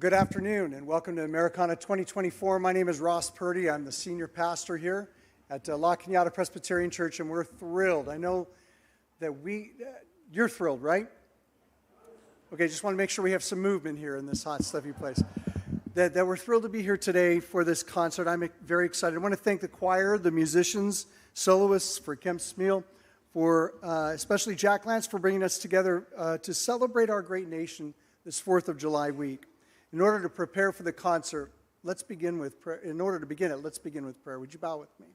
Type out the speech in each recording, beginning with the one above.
Good afternoon and welcome to Americana 2024. My name is Ross Purdy. I'm the senior pastor here at Canada Presbyterian Church, and we're thrilled. I know that you're thrilled, right? Okay, just want to make sure we have some movement here in this hot, stuffy place. That we're thrilled to be here today for this concert. I'm very excited. I want to thank the choir, the musicians, soloists, for Kemp Smeal, for especially Jack Lance for bringing us together to celebrate our great nation this 4th of July week. In order to prepare for the concert, let's begin with prayer. In order to begin it, let's begin with prayer. Would you bow with me?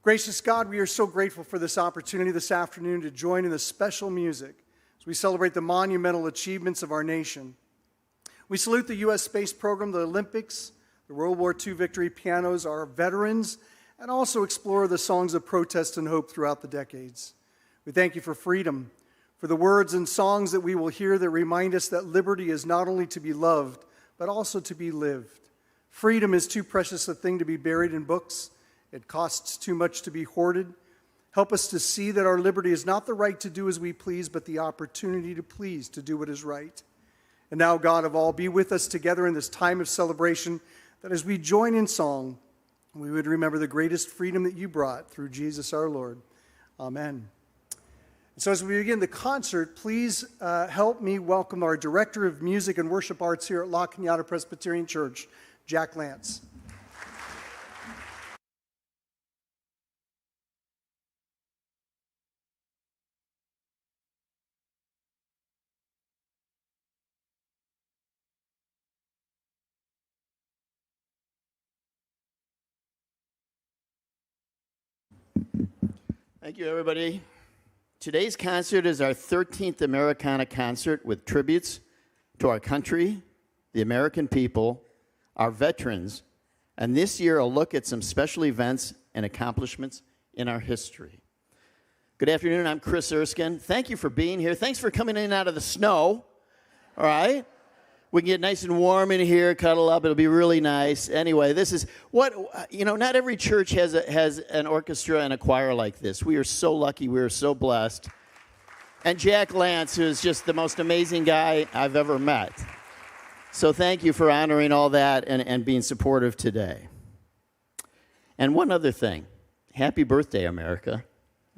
Gracious God, we are so grateful for this opportunity this afternoon to join in the special music as we celebrate the monumental achievements of our nation. We salute the U.S. space program, the Olympics, the World War II victory pianos, our veterans, and also explore the songs of protest and hope throughout the decades. We thank you for freedom, for the words and songs that we will hear that remind us that liberty is not only to be loved, but also to be lived. Freedom is too precious a thing to be buried in books. It costs too much to be hoarded. Help us to see that our liberty is not the right to do as we please, but the opportunity to please, to do what is right. And now, God of all, be with us together in this time of celebration, that as we join in song, we would remember the greatest freedom that you brought through Jesus our Lord. Amen. So as we begin the concert, please help me welcome our Director of Music and Worship Arts here at Canada Presbyterian Church, Jack Lance. Thank you, everybody. Today's concert is our 13th Americana concert with tributes to our country, the American people, our veterans, and this year a look at some special events and accomplishments in our history. Good afternoon, I'm Chris Erskine. Thank you for being here. Thanks for coming in out of the snow, all right? We can get nice and warm in here, cuddle up. It'll be really nice. Anyway, this is what, not every church has an orchestra and a choir like this. We are so lucky. We are so blessed. And Jack Lance, who is just the most amazing guy I've ever met. So thank you for honoring all that and being supportive today. And one other thing. Happy birthday, America.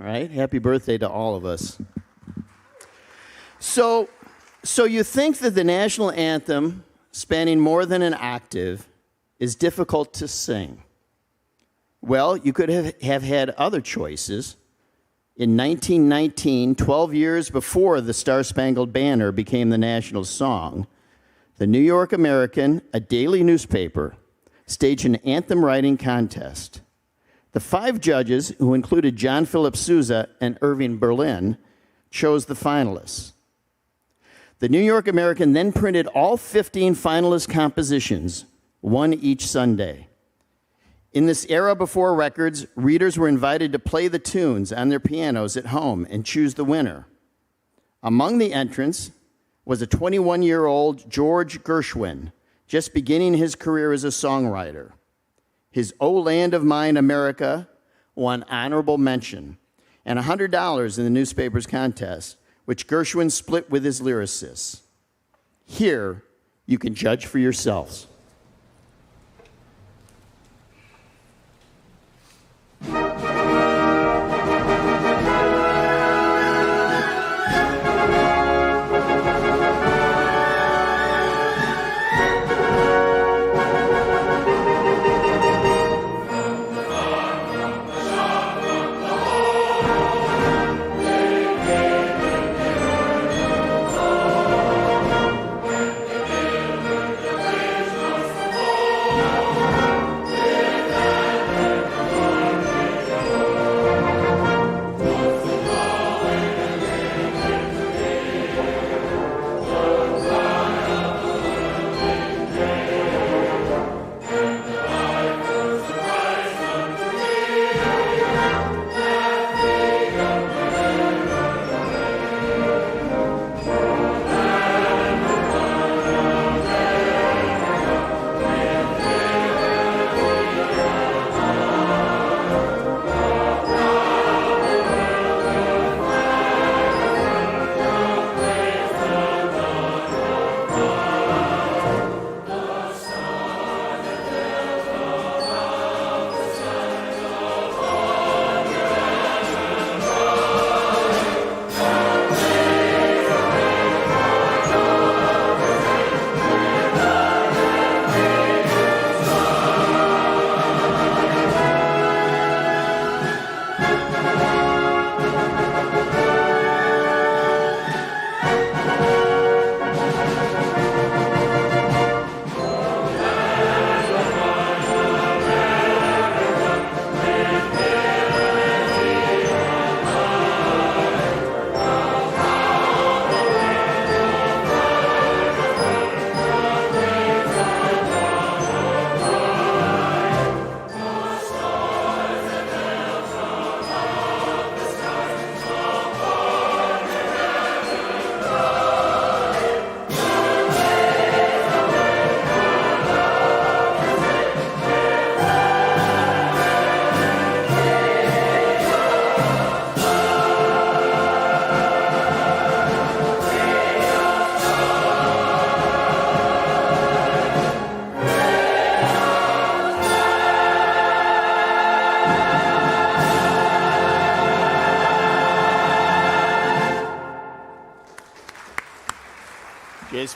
All right? Happy birthday to all of us. So you think that the national anthem, spanning more than an octave, is difficult to sing. Well, you could have had other choices. In 1919, 12 years before the Star-Spangled Banner became the national song, the New York American, a daily newspaper, staged an anthem writing contest. The 5 judges, who included John Philip Sousa and Irving Berlin, chose the finalists. The New York American then printed all 15 finalist compositions, one each Sunday. In this era before records, readers were invited to play the tunes on their pianos at home and choose the winner. Among the entrants was a 21-year-old George Gershwin, just beginning his career as a songwriter. His O Land of Mine, America won honorable mention and $100 in the newspaper's contest, which Gershwin split with his lyricists. Here, you can judge for yourselves.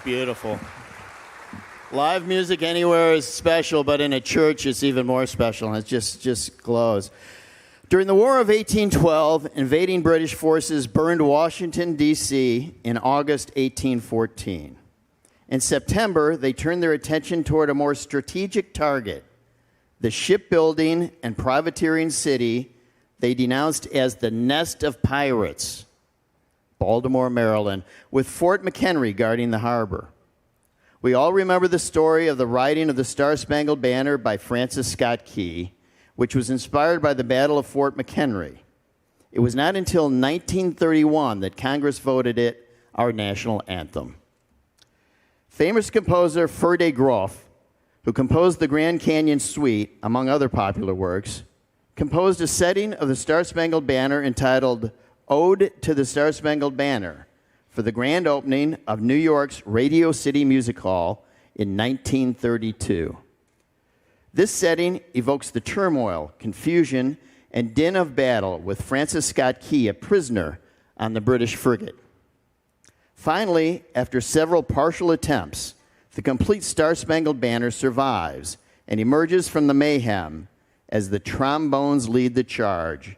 beautiful. Live music anywhere is special, but in a church it's even more special, and it just glows. During the War of 1812, invading British forces burned Washington, D.C. in August 1814. In September, they turned their attention toward a more strategic target, the shipbuilding and privateering city they denounced as the nest of pirates, Baltimore, Maryland, with Fort McHenry guarding the harbor. We all remember the story of the writing of the Star-Spangled Banner by Francis Scott Key, which was inspired by the Battle of Fort McHenry. It was not until 1931 that Congress voted it our national anthem. Famous composer Ferdy Groff, who composed the Grand Canyon Suite, among other popular works, composed a setting of the Star-Spangled Banner entitled Ode to the Star-Spangled Banner for the grand opening of New York's Radio City Music Hall in 1932. This setting evokes the turmoil, confusion, and din of battle with Francis Scott Key, a prisoner on the British frigate. Finally, after several partial attempts, the complete Star-Spangled Banner survives and emerges from the mayhem as the trombones lead the charge.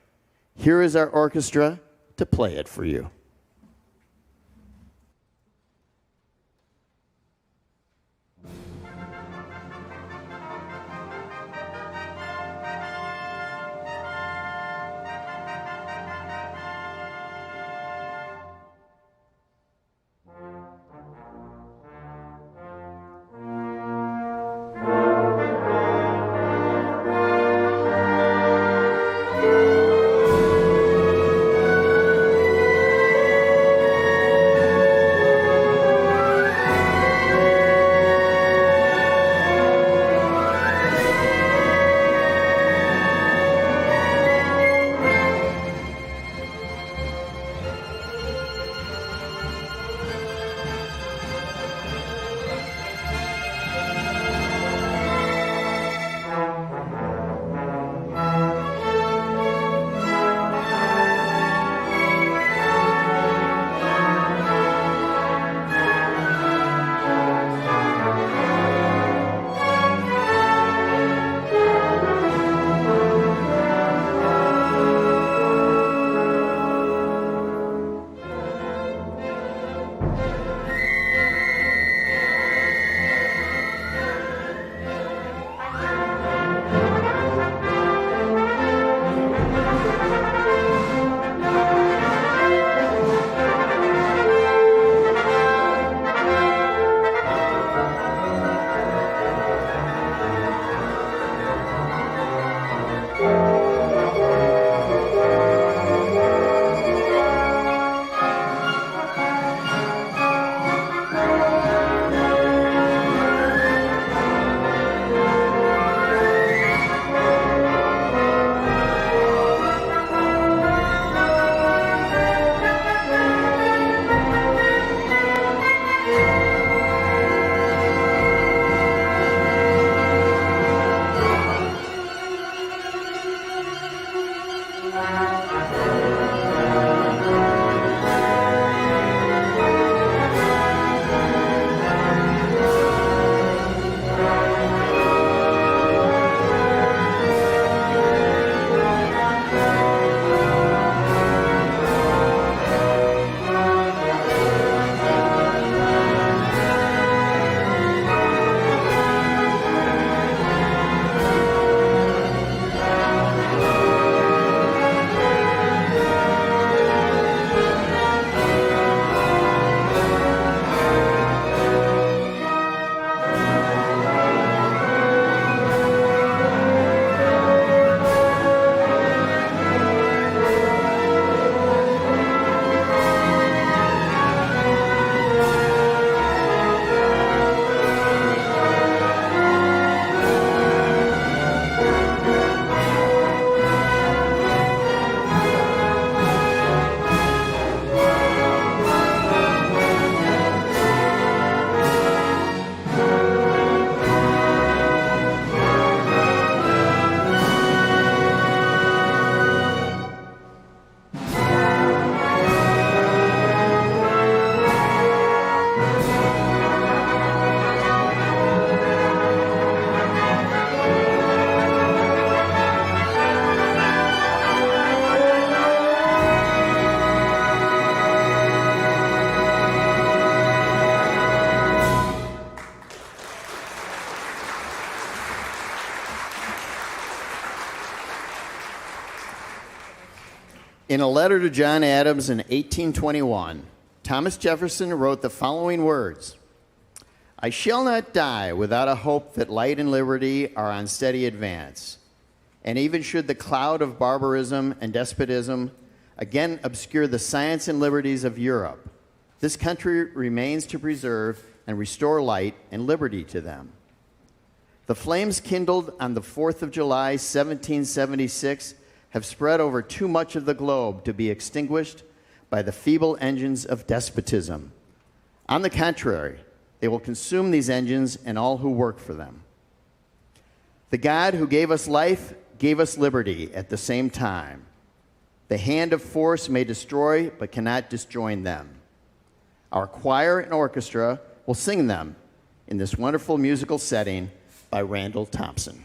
Here is our orchestra to play it for you. In a letter to John Adams in 1821, Thomas Jefferson wrote the following words: "I shall not die without a hope that light and liberty are on steady advance. And even should the cloud of barbarism and despotism again obscure the science and liberties of Europe, this country remains to preserve and restore light and liberty to them. The flames kindled on the 4th of July, 1776, have spread over too much of the globe to be extinguished by the feeble engines of despotism. On the contrary, they will consume these engines and all who work for them. The God who gave us life gave us liberty at the same time. The hand of force may destroy but cannot disjoin them. Our choir and orchestra will sing them in this wonderful musical setting by Randall Thompson."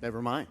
Never mind.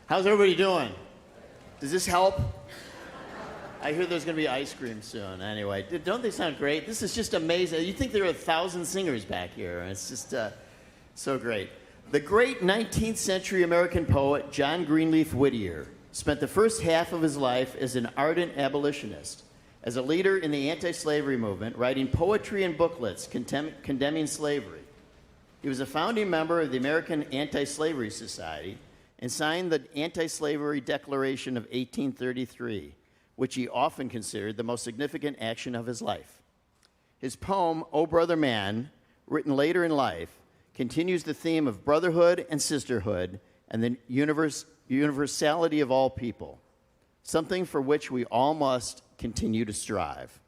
How's everybody doing? Does this help? I hear there's going to be ice cream soon. Anyway, don't they sound great? This is just amazing. You think there are 1,000 singers back here. It's just so great. The great 19th century American poet John Greenleaf Whittier spent the first half of his life as an ardent abolitionist, as a leader in the anti-slavery movement, writing poetry and booklets condemning slavery. He was a founding member of the American Anti-Slavery Society and signed the Anti-Slavery Declaration of 1833, which he often considered the most significant action of his life. His poem, "O Brother Man," written later in life, continues the theme of brotherhood and sisterhood and the universality of all people, something for which we all must continue to strive.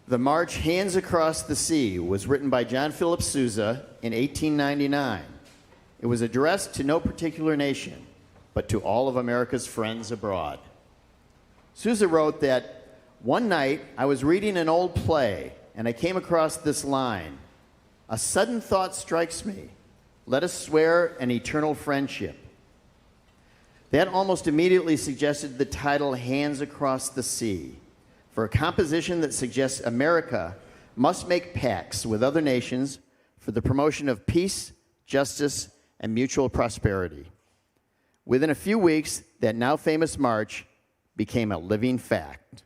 The march Hands Across the Sea was written by John Philip Sousa in 1899. It was addressed to no particular nation, but to all of America's friends abroad. Sousa wrote that, "One night I was reading an old play, and I came across this line, 'A sudden thought strikes me. Let us swear an eternal friendship.' That almost immediately suggested the title Hands Across the Sea, for a composition that suggests America must make pacts with other nations for the promotion of peace, justice, and mutual prosperity. Within a few weeks, that now famous march became a living fact."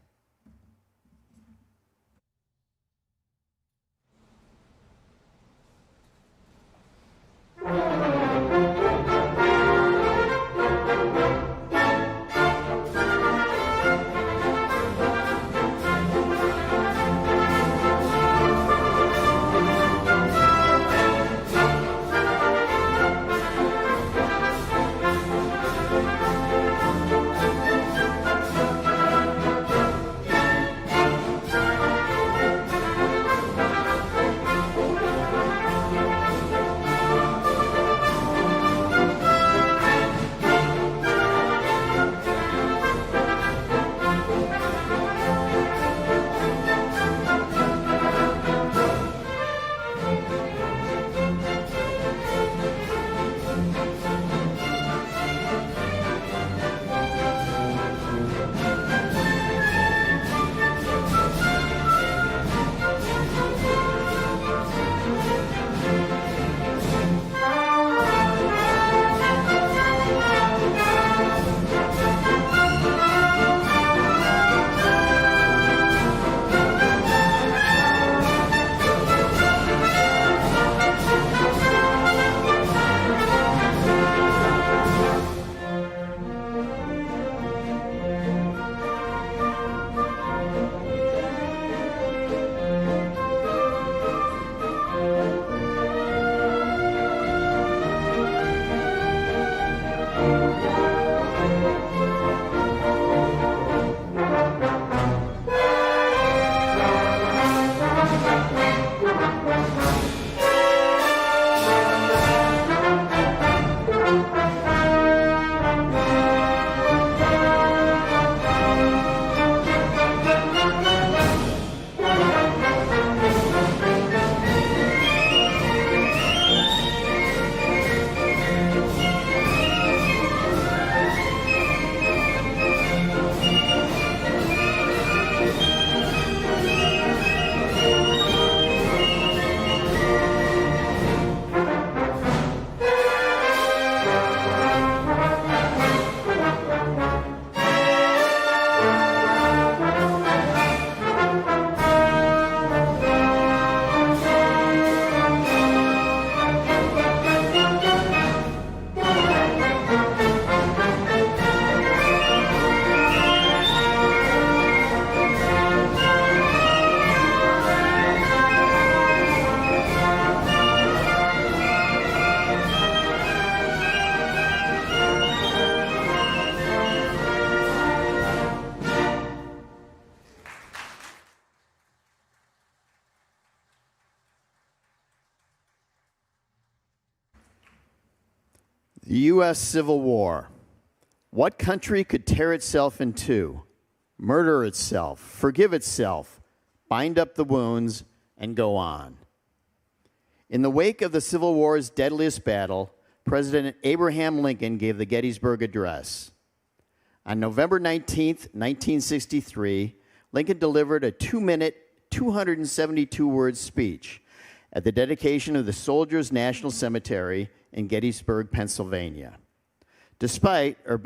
The U.S. Civil War. What country could tear itself in two, murder itself, forgive itself, bind up the wounds, and go on? In the wake of the Civil War's deadliest battle, President Abraham Lincoln gave the Gettysburg Address. On November 19th, 1963, Lincoln delivered a 2-minute, 272-word speech at the dedication of the Soldiers' National Cemetery in Gettysburg, Pennsylvania. Despite, or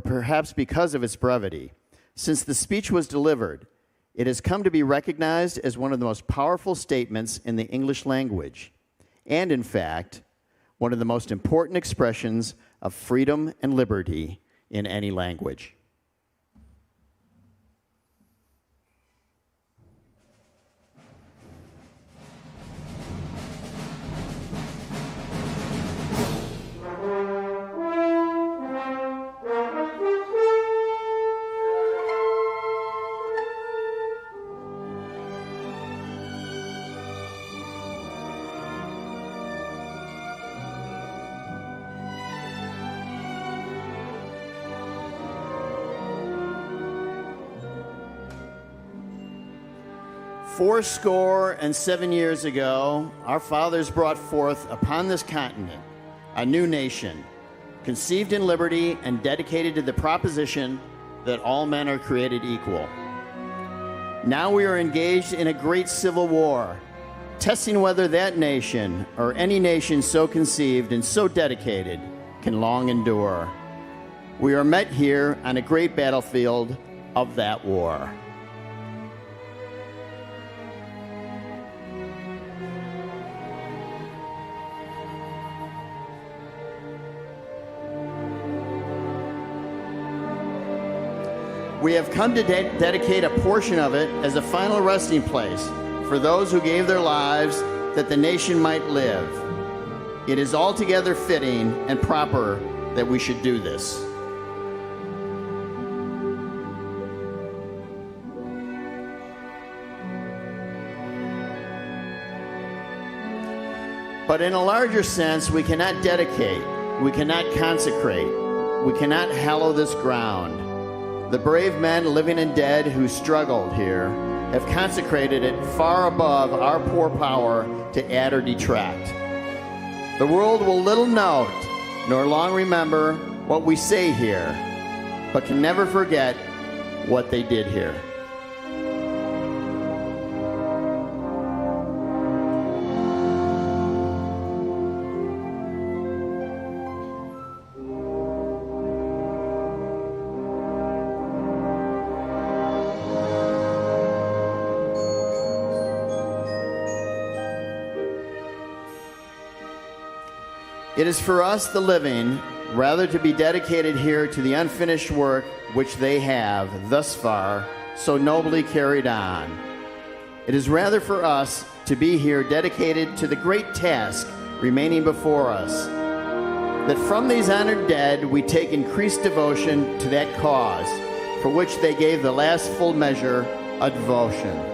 perhaps because of its brevity, since the speech was delivered, it has come to be recognized as one of the most powerful statements in the English language, and in fact, one of the most important expressions of freedom and liberty in any language. Fourscore and 7 years ago, our fathers brought forth upon this continent a new nation, conceived in liberty and dedicated to the proposition that all men are created equal. Now we are engaged in a great civil war, testing whether that nation, or any nation so conceived and so dedicated, can long endure. We are met here on a great battlefield of that war. We have come to dedicate a portion of it as a final resting place for those who gave their lives that the nation might live. It is altogether fitting and proper that we should do this. But in a larger sense, we cannot dedicate, we cannot consecrate, we cannot hallow this ground. The brave men, living and dead, who struggled here have consecrated it far above our poor power to add or detract. The world will little note nor long remember what we say here, but can never forget what they did here. It is for us, the living, rather to be dedicated here to the unfinished work which they have, thus far, so nobly carried on. It is rather for us to be here dedicated to the great task remaining before us, that from these honored dead we take increased devotion to that cause for which they gave the last full measure of devotion.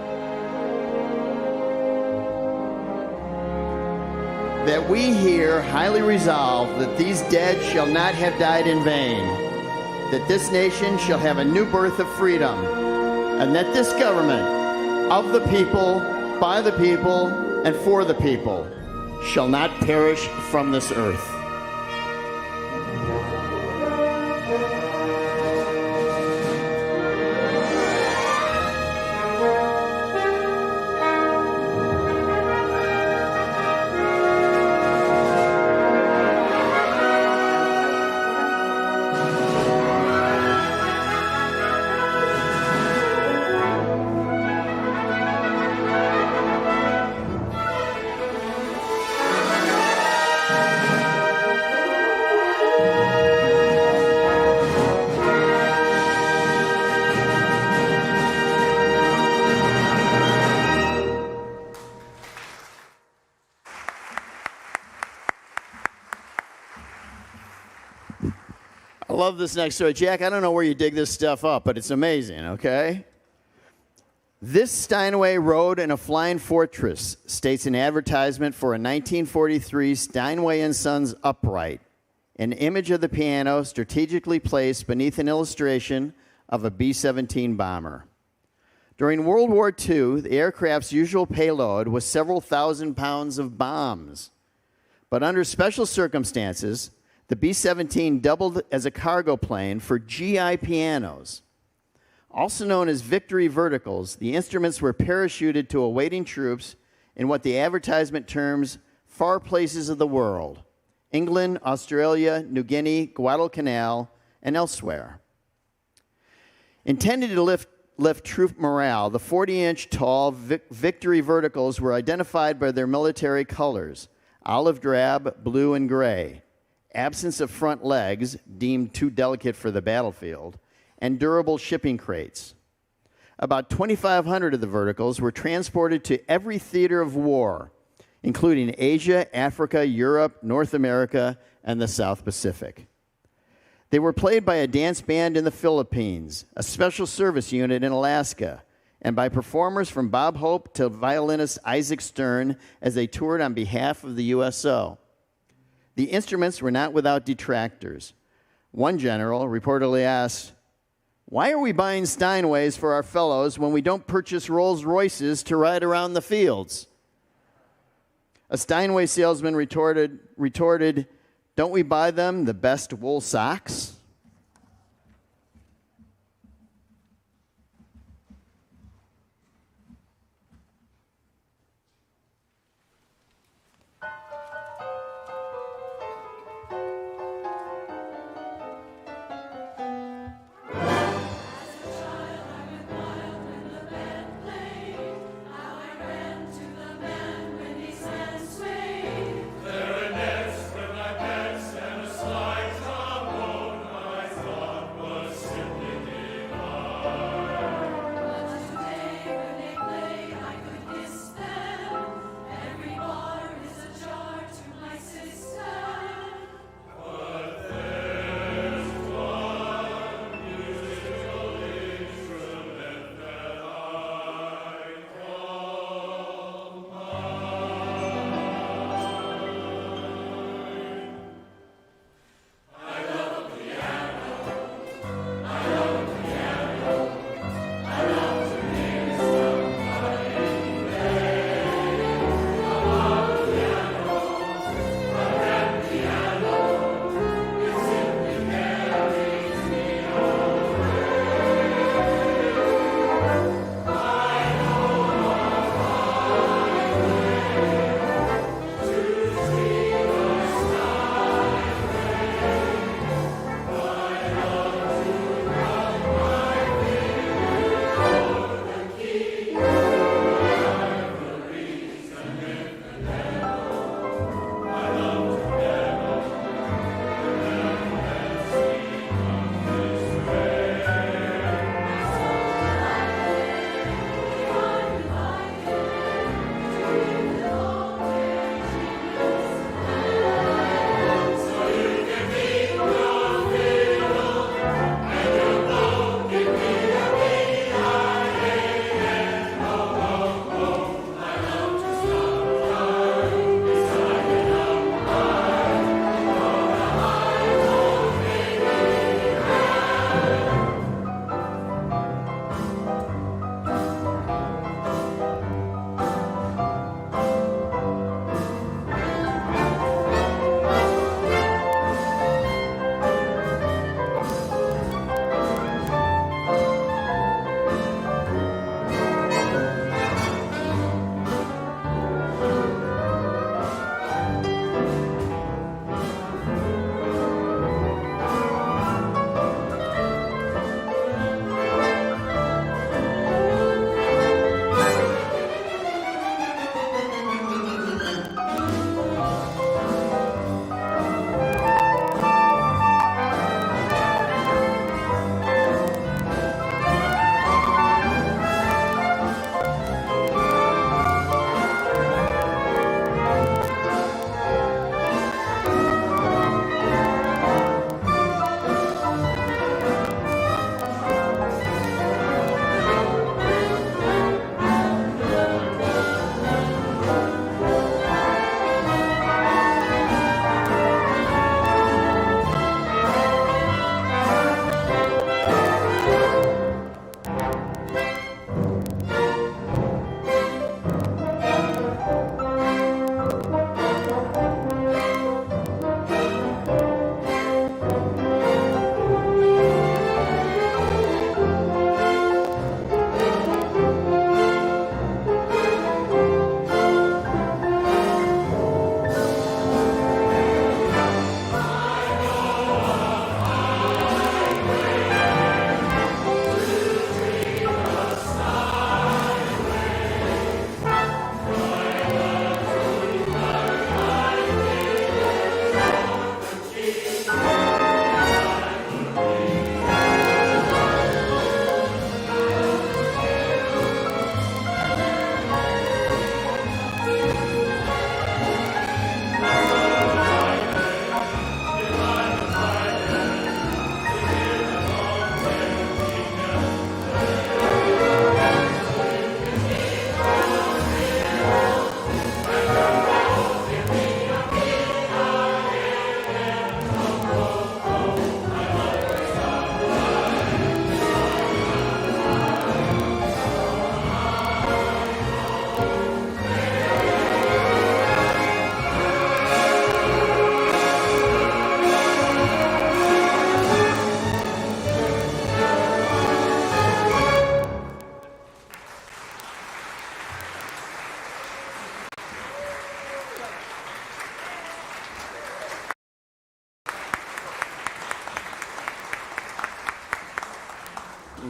That we here highly resolve that these dead shall not have died in vain, that this nation shall have a new birth of freedom, and that this government of the people, by the people, and for the people shall not perish from this earth. I love this next story. Jack, I don't know where you dig this stuff up, but it's amazing, okay? This Steinway Road in a Flying Fortress states an advertisement for a 1943 Steinway & Sons upright an image of the piano strategically placed beneath an illustration of a B-17 bomber. During World War II, the aircraft's usual payload was several thousand pounds of bombs. But under special circumstances, the B-17 doubled as a cargo plane for GI pianos. Also known as Victory Verticals, the instruments were parachuted to awaiting troops in what the advertisement terms far places of the world: England, Australia, New Guinea, Guadalcanal, and elsewhere. Intended to lift troop morale, the 40-inch tall Victory Verticals were identified by their military colors: olive drab, blue, and gray, absence of front legs, deemed too delicate for the battlefield, and durable shipping crates. About 2,500 of the Verticals were transported to every theater of war, including Asia, Africa, Europe, North America, and the South Pacific. They were played by a dance band in the Philippines, a special service unit in Alaska, and by performers from Bob Hope to violinist Isaac Stern as they toured on behalf of the USO. The instruments were not without detractors. One general reportedly asked, "Why are we buying Steinways for our fellows when we don't purchase Rolls Royces to ride around the fields?" A Steinway salesman retorted, "Don't we buy them the best wool socks?"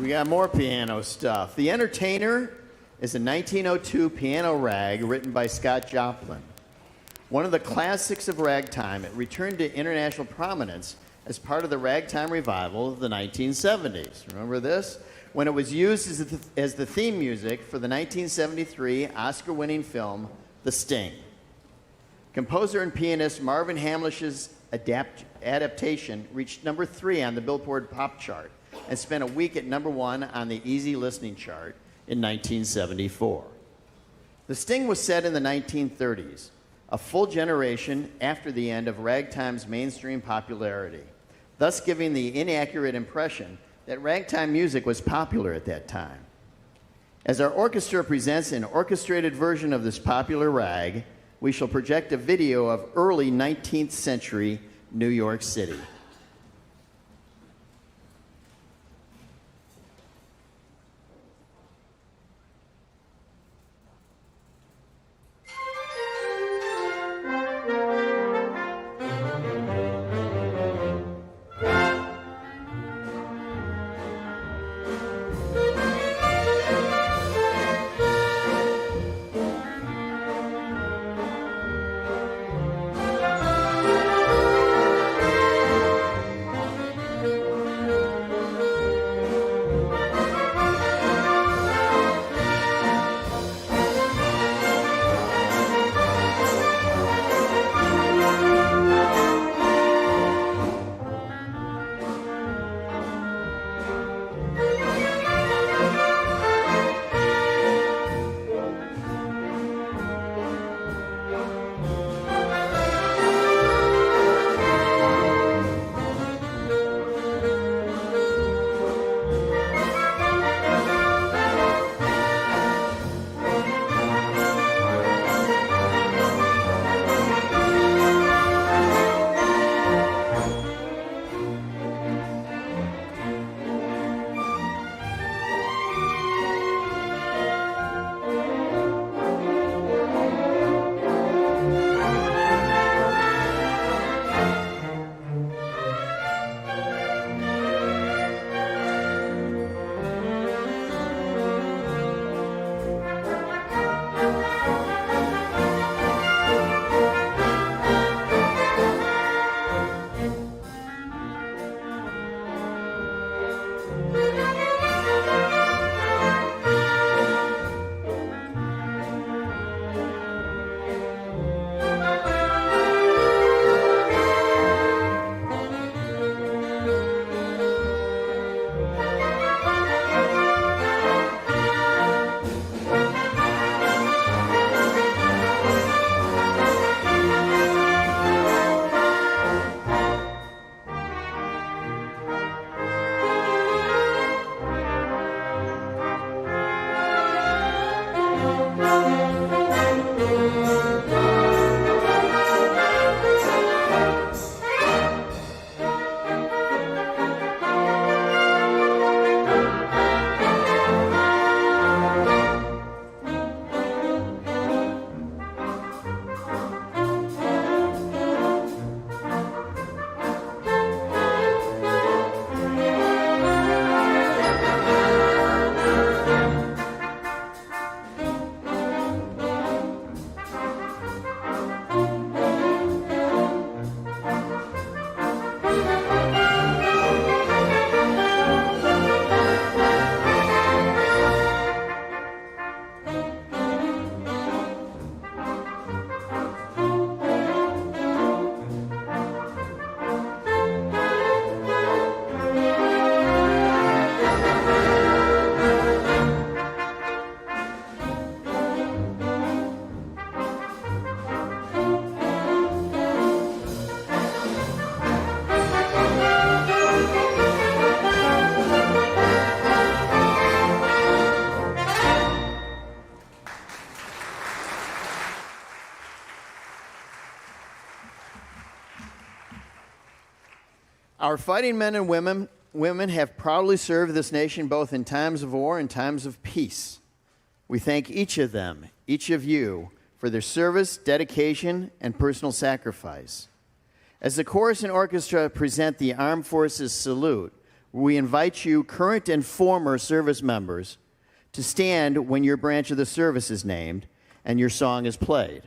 We got more piano stuff. The Entertainer is a 1902 piano rag written by Scott Joplin. One of the classics of ragtime, it returned to international prominence as part of the ragtime revival of the 1970s. Remember this? When it was used as the theme music for the 1973 Oscar-winning film, The Sting. Composer and pianist Marvin Hamlish's adaptation reached number 3 on the Billboard Pop chart and spent a week at number 1 on the Easy Listening chart in 1974. The Sting was set in the 1930s, a full generation after the end of ragtime's mainstream popularity, thus giving the inaccurate impression that ragtime music was popular at that time. As our orchestra presents an orchestrated version of this popular rag, we shall project a video of early 19th century New York City. Our fighting men and women have proudly served this nation both in times of war and times of peace. We thank each of them, each of you, for their service, dedication, and personal sacrifice. As the chorus and orchestra present the Armed Forces Salute, We invite you, current and former service members, to stand when your branch of the service is named and your song is played.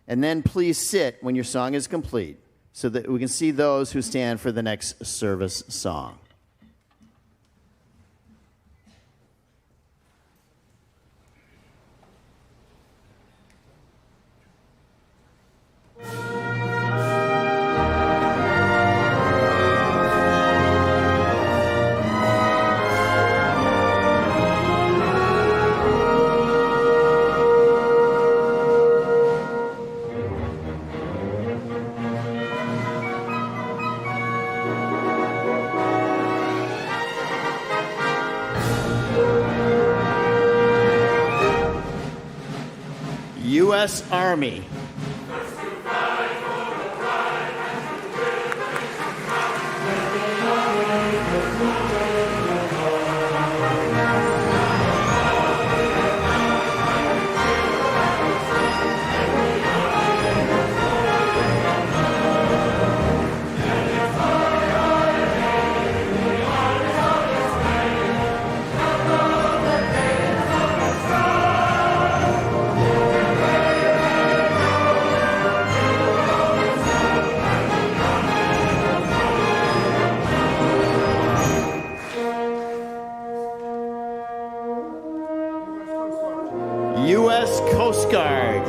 And then please sit when your song is complete so that we can see those who stand for the next service song. U.S. Army. U.S. Coast Guard.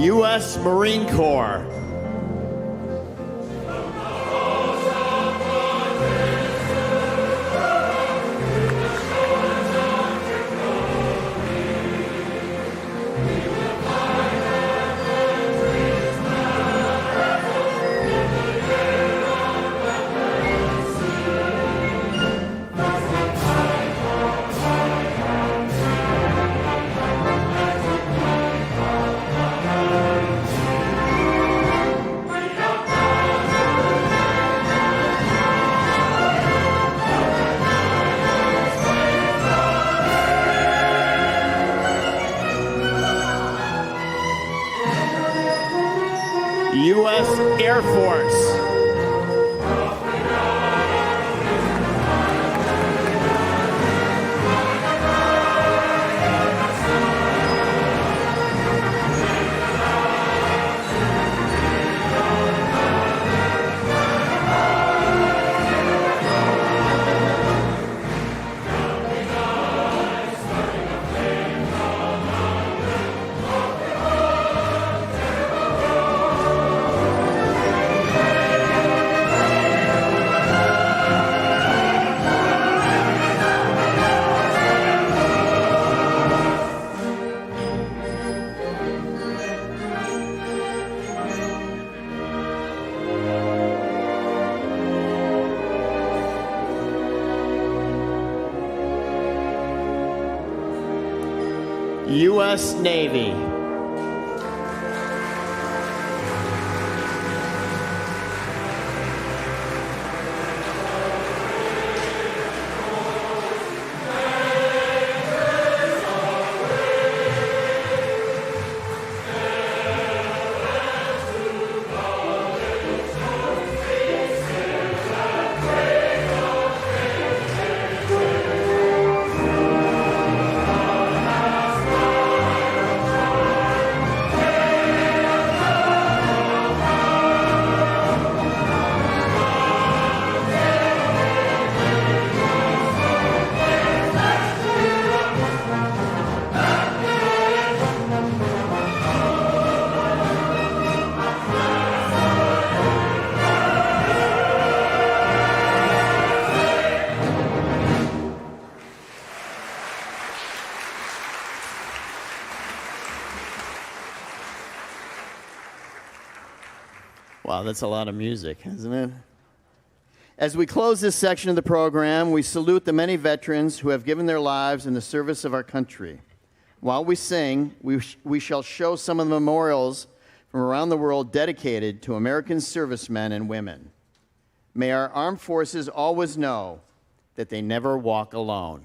U.S. Marine Corps. U.S. Air Force. U.S. Navy. Wow, that's a lot of music, isn't it? As we close this section of the program, we salute the many veterans who have given their lives in the service of our country. While we sing, we shall show some of the memorials from around the world dedicated to American servicemen and women. May our armed forces always know that they never walk alone.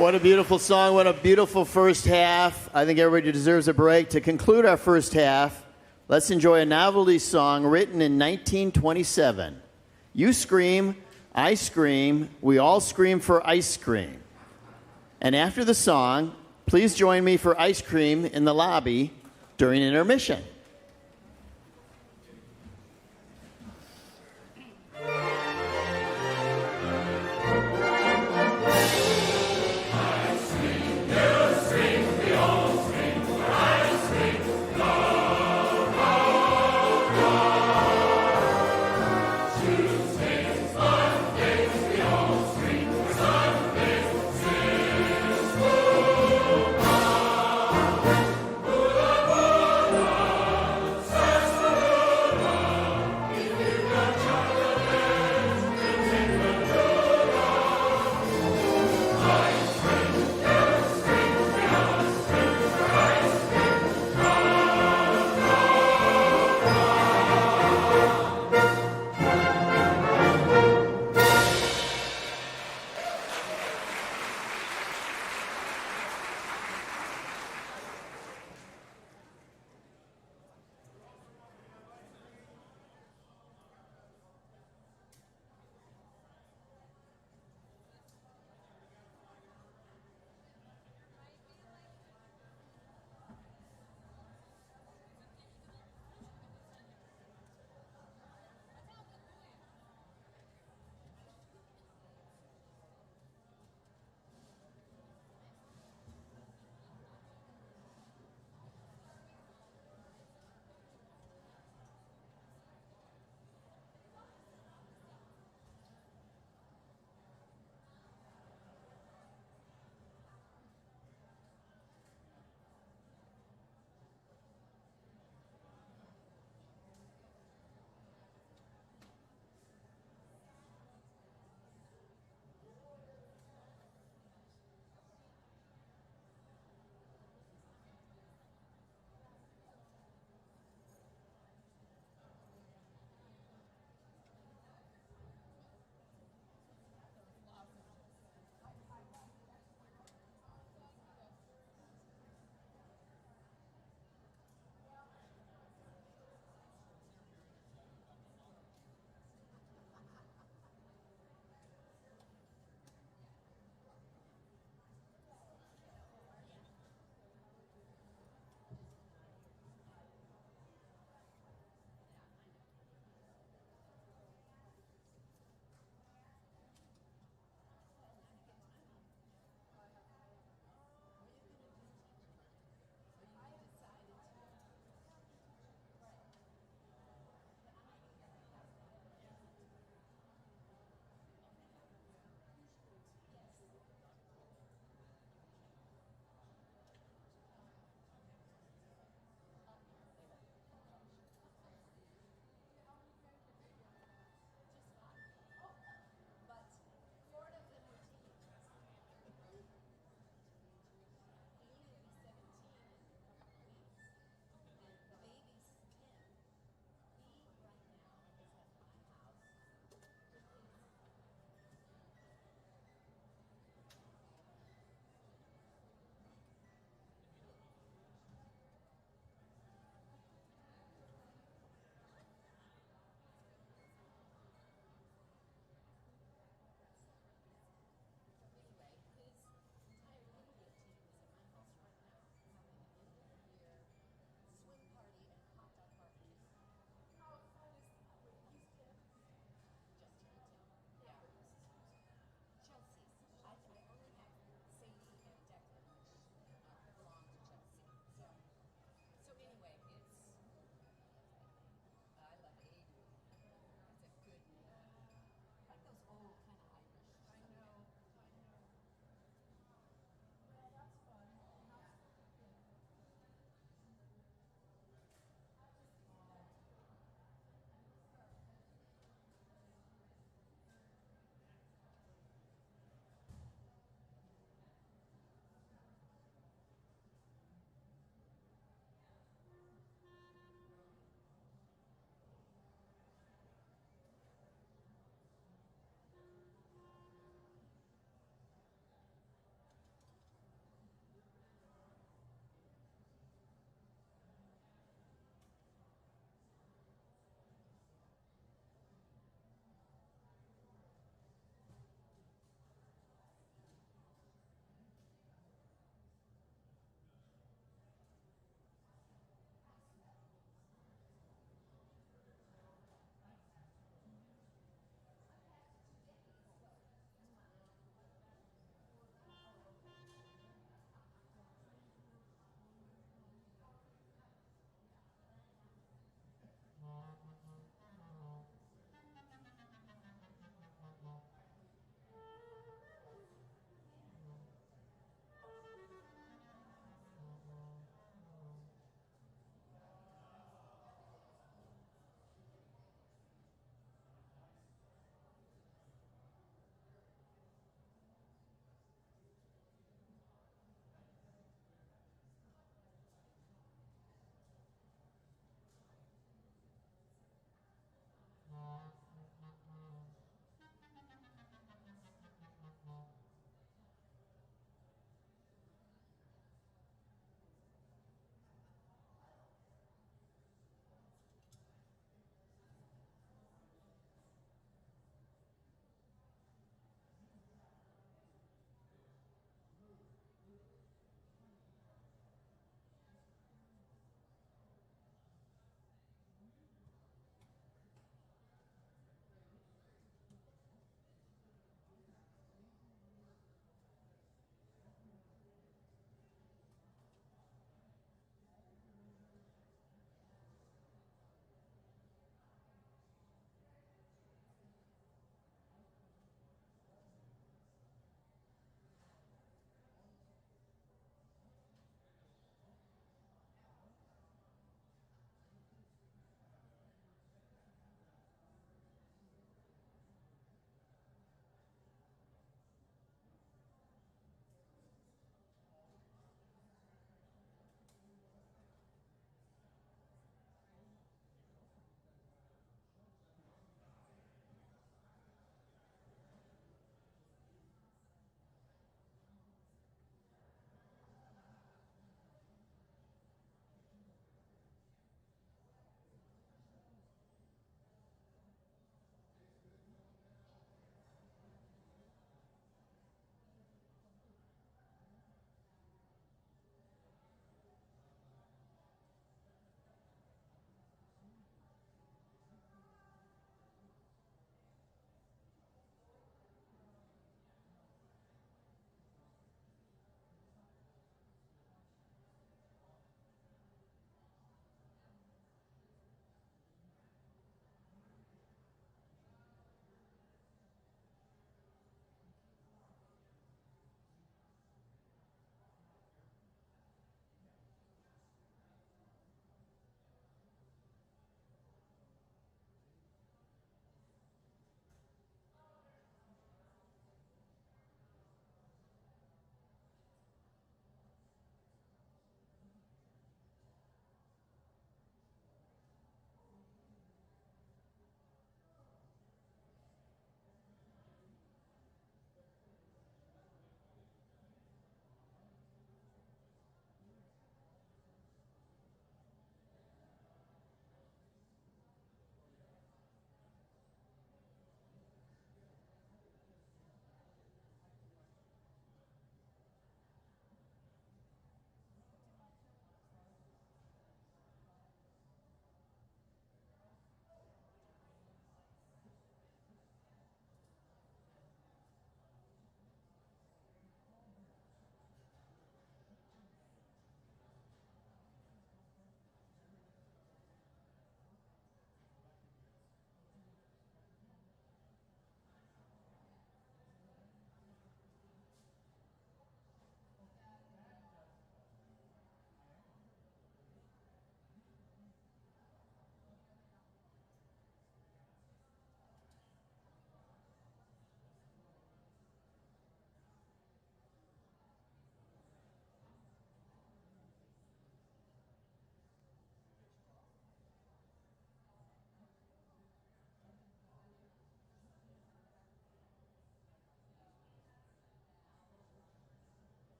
What a beautiful song. What a beautiful first half. I think everybody deserves a break. To conclude our first half, let's enjoy a novelty song written in 1927. You scream, I scream, we all scream for ice cream. And after the song, please join me for ice cream in the lobby during intermission.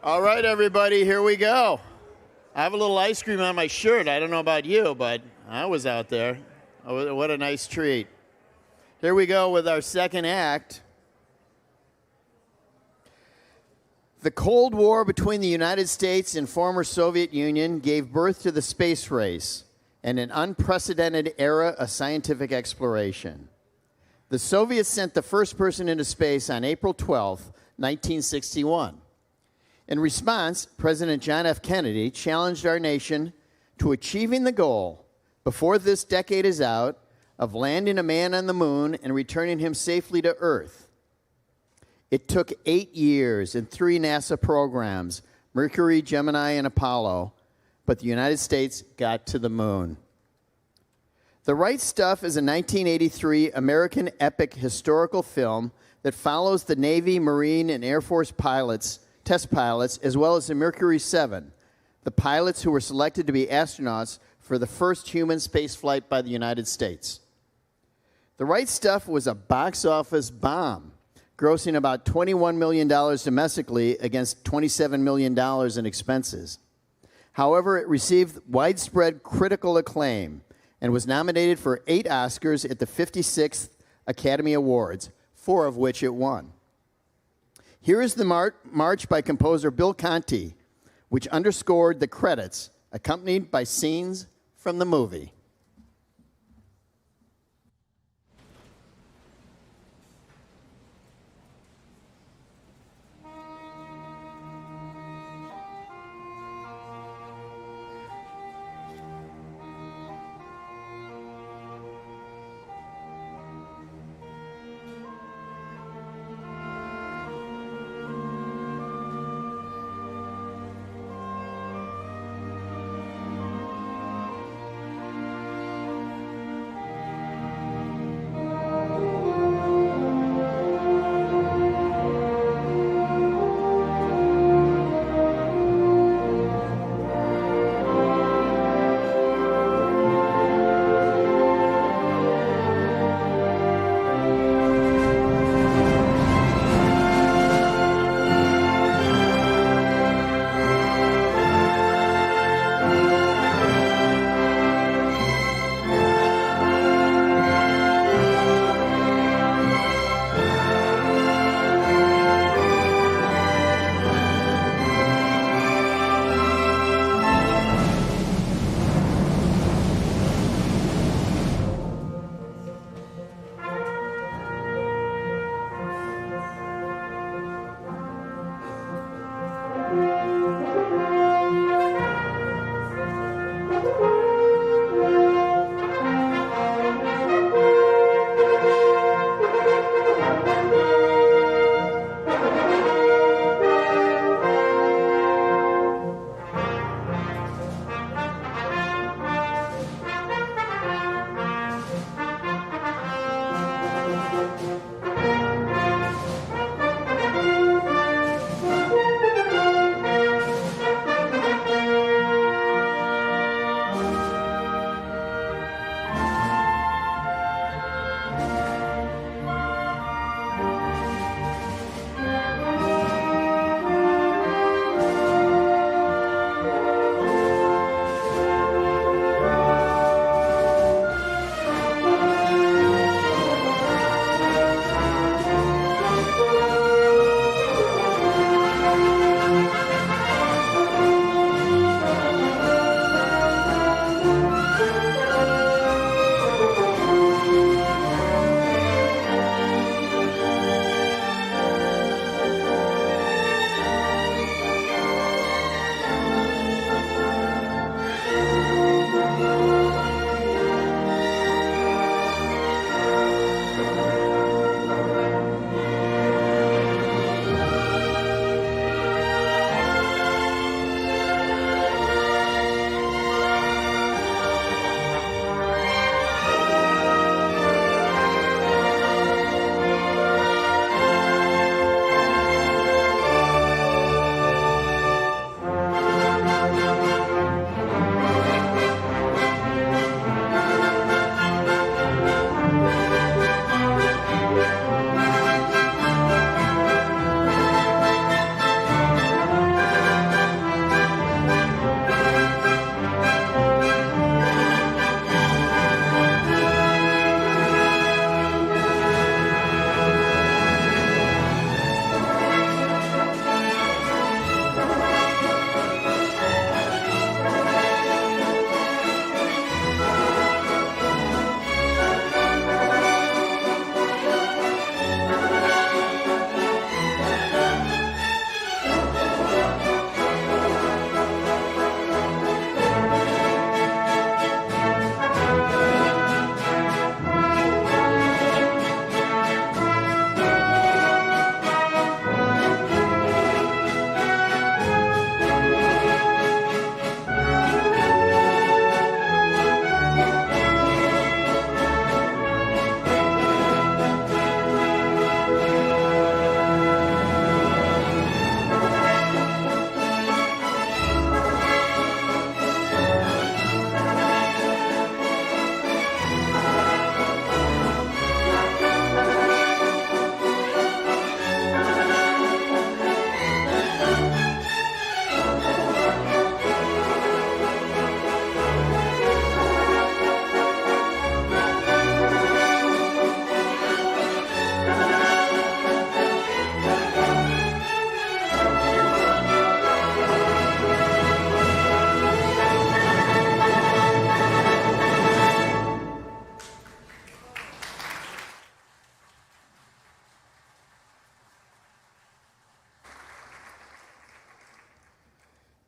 All right, everybody, here we go. I have a little ice cream on my shirt. I don't know about you, but I was out there. Oh, what a nice treat. Here we go with our second act. The Cold War between the United States and former Soviet Union gave birth to the space race and an unprecedented era of scientific exploration. The Soviets sent the first person into space on April 12, 1961. In response, President John F. Kennedy challenged our nation to achieving the goal, before this decade is out, of landing a man on the moon and returning him safely to Earth. It took 8 years and 3 NASA programs, Mercury, Gemini, and Apollo, but the United States got to the moon. The Right Stuff is a 1983 American epic historical film that follows the Navy, Marine, and Air Force pilots, test pilots, as well as the Mercury 7, the pilots who were selected to be astronauts for the first human spaceflight by the United States. The Right Stuff was a box office bomb, grossing about $21 million domestically against $27 million in expenses. However, it received widespread critical acclaim and was nominated for 8 Oscars at the 56th Academy Awards, 4 of which it won. Here is the march by composer Bill Conti, which underscored the credits, accompanied by scenes from the movie.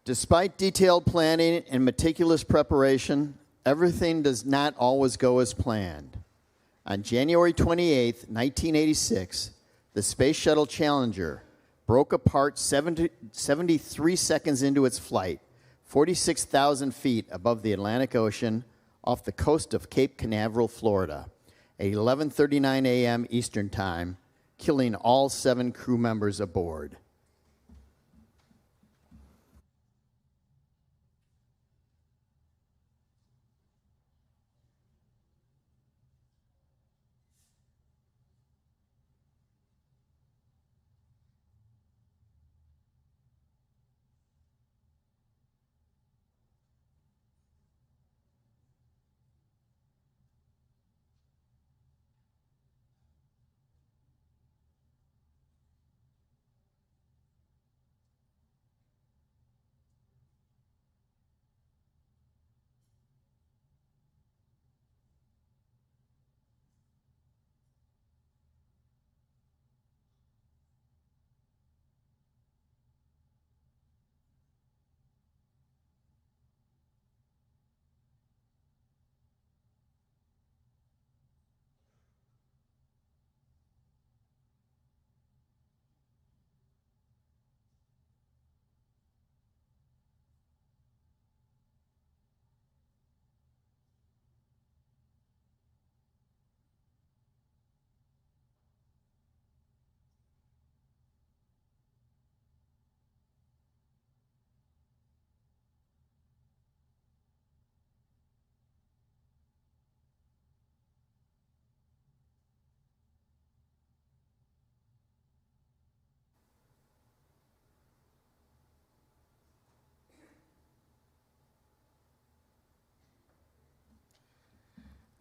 Despite detailed planning and meticulous preparation, everything does not always go as planned. On January 28, 1986, the Space Shuttle Challenger broke apart 73 seconds into its flight, 46,000 feet above the Atlantic Ocean off the coast of Cape Canaveral, Florida, at 11:39 a.m. Eastern Time, killing all 7 crew members aboard.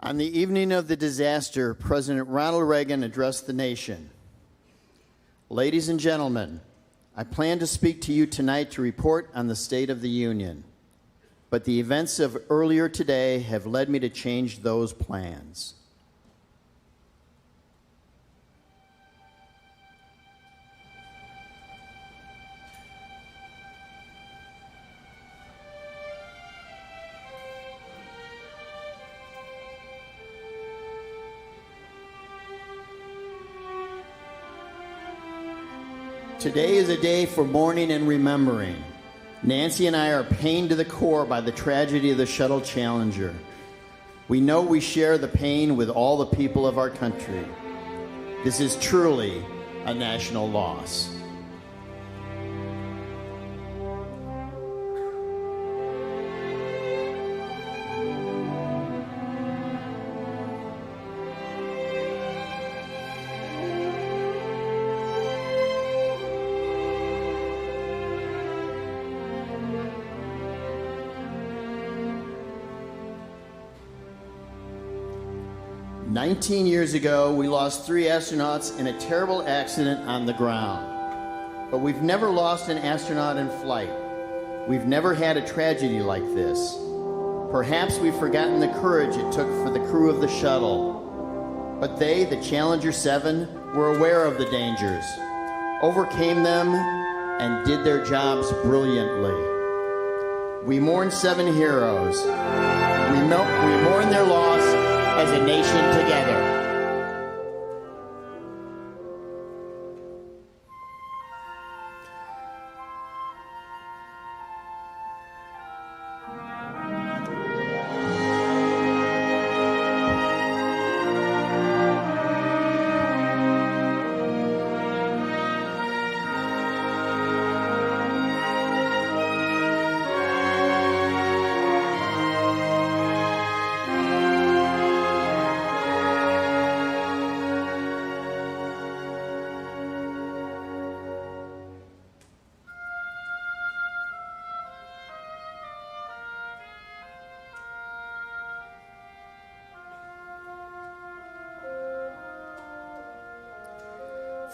On the evening of the disaster, President Ronald Reagan addressed the nation. Ladies and gentlemen, I plan to speak to you tonight to report on the State of the Union, but the events of earlier today have led me to change those plans. Today is a day for mourning and remembering. Nancy and I are pained to the core by the tragedy of the Shuttle Challenger. We know we share the pain with all the people of our country. This is truly a national loss. "19 years ago, we lost 3 astronauts in a terrible accident on the ground. But we've never lost an astronaut in flight. We've never had a tragedy like this. Perhaps we've forgotten the courage it took for the crew of the shuttle. But they, the Challenger 7, were aware of the dangers, overcame them, and did their jobs brilliantly. We mourn 7 heroes. We mourn their loss as a nation together."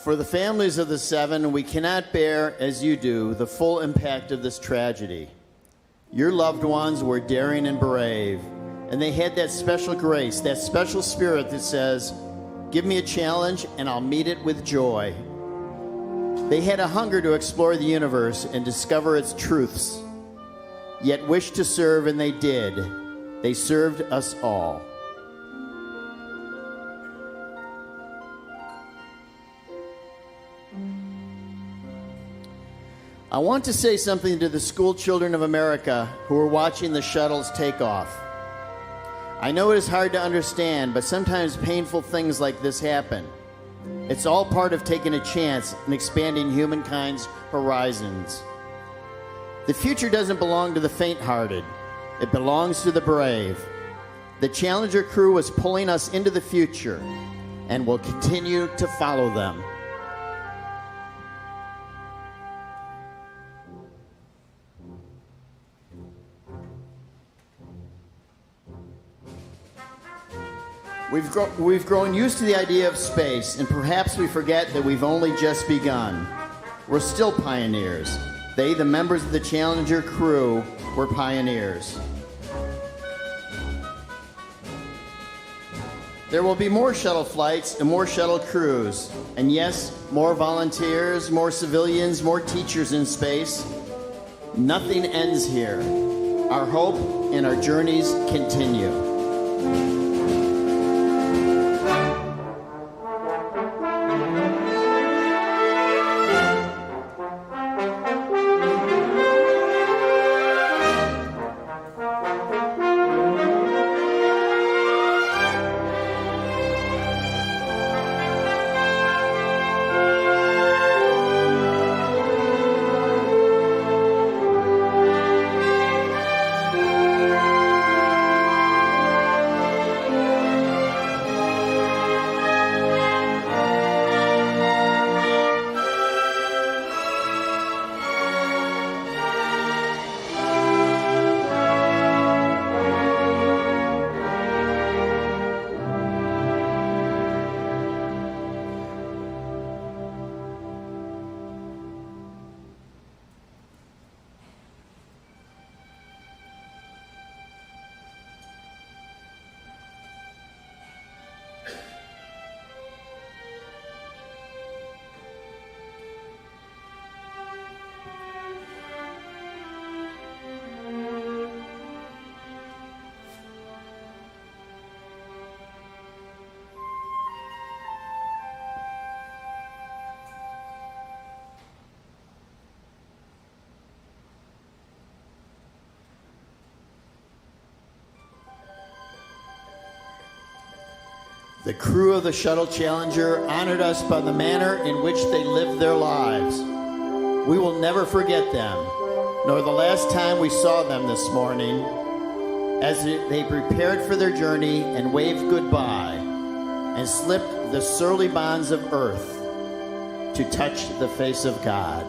For the families of the 7, we cannot bear, as you do, the full impact of this tragedy. Your loved ones were daring and brave, and they had that special grace, that special spirit that says, "Give me a challenge and I'll meet it with joy." They had a hunger to explore the universe and discover its truths. yet wished to serve, and they did. They served us all. I want to say something to the school children of America who are watching the shuttles take off. I know it is hard to understand, but sometimes painful things like this happen. It's all part of taking a chance and expanding humankind's horizons. The future doesn't belong to the faint-hearted. It belongs to the brave. The Challenger crew was pulling us into the future and will continue to follow them. We've grown used to the idea of space, and perhaps we forget that we've only just begun. We're still pioneers. They, the members of the Challenger crew, were pioneers. There will be more shuttle flights and more shuttle crews. And yes, more volunteers, more civilians, more teachers in space. Nothing ends here. Our hope and our journeys continue. The crew of the Shuttle Challenger honored us by the manner in which they lived their lives. We will never forget them, nor the last time we saw them this morning, as they prepared for their journey and waved goodbye and slipped the surly bonds of earth to touch the face of God.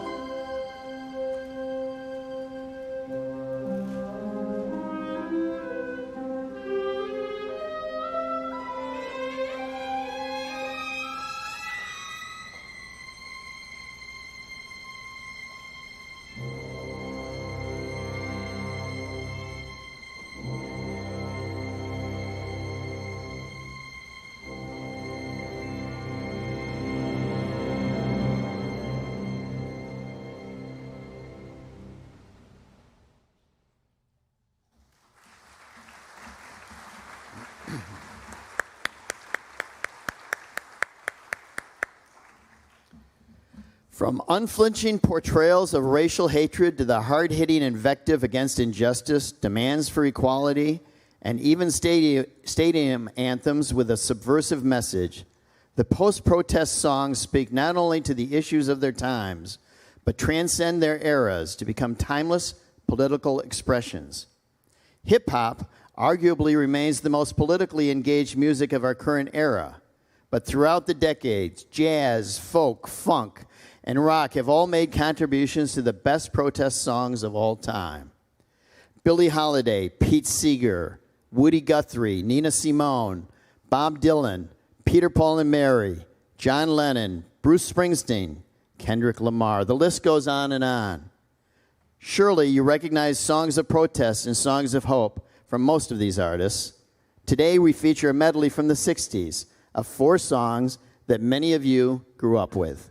From unflinching portrayals of racial hatred to the hard-hitting invective against injustice, demands for equality, and even stadium anthems with a subversive message, the post-protest songs speak not only to the issues of their times, but transcend their eras to become timeless political expressions. Hip-hop arguably remains the most politically engaged music of our current era, but throughout the decades, jazz, folk, funk, and rock have all made contributions to the best protest songs of all time. Billie Holiday, Pete Seeger, Woody Guthrie, Nina Simone, Bob Dylan, Peter, Paul and Mary, John Lennon, Bruce Springsteen, Kendrick Lamar. The list goes on and on. Surely you recognize songs of protest and songs of hope from most of these artists. Today we feature a medley from the 60s of 4 songs that many of you grew up with.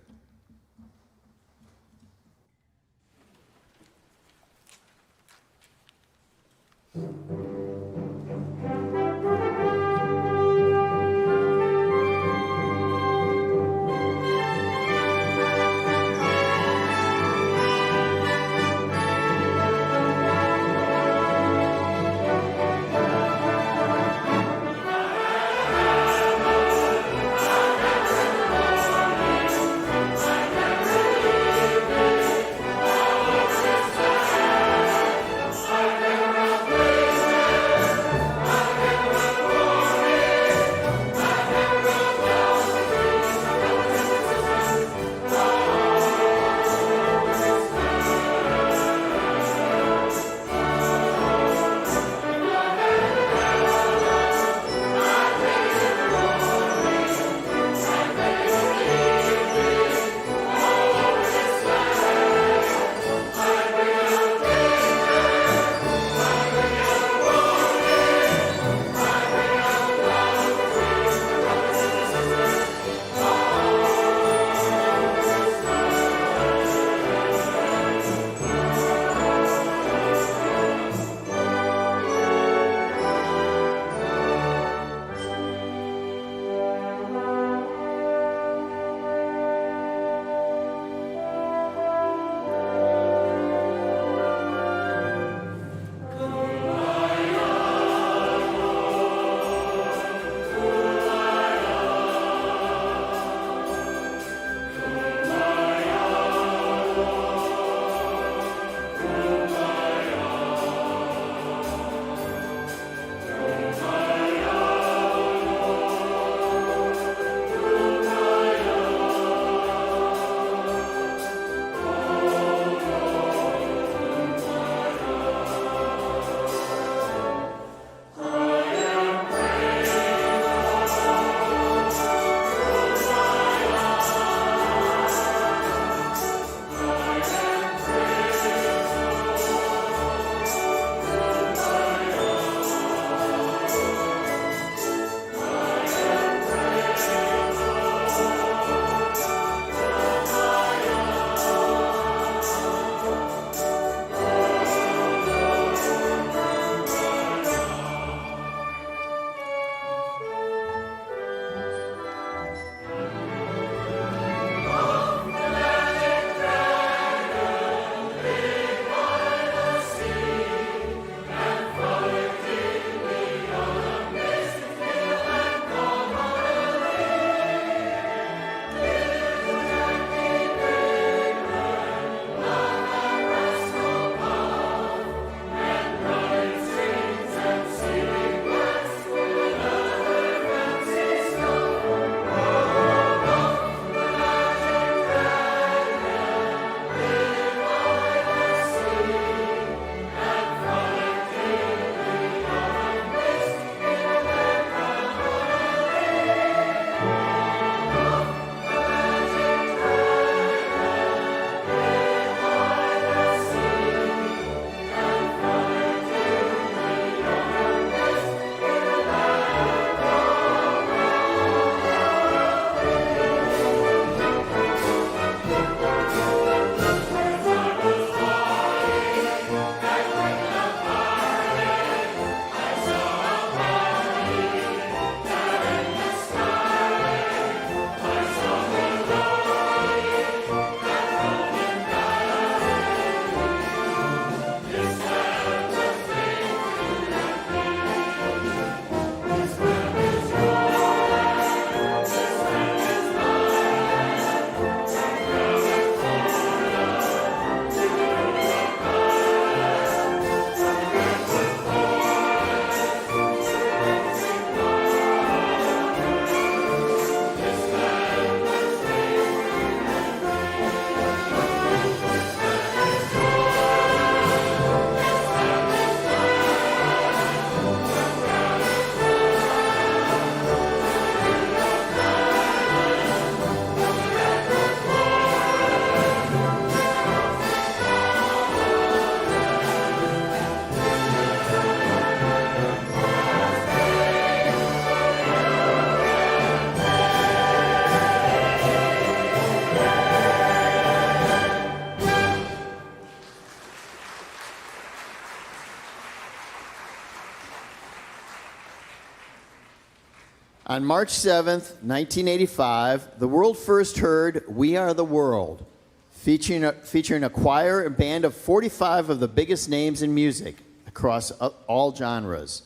On March 7th, 1985, the world first heard We Are the World, featuring a choir and band of 45 of the biggest names in music across all genres,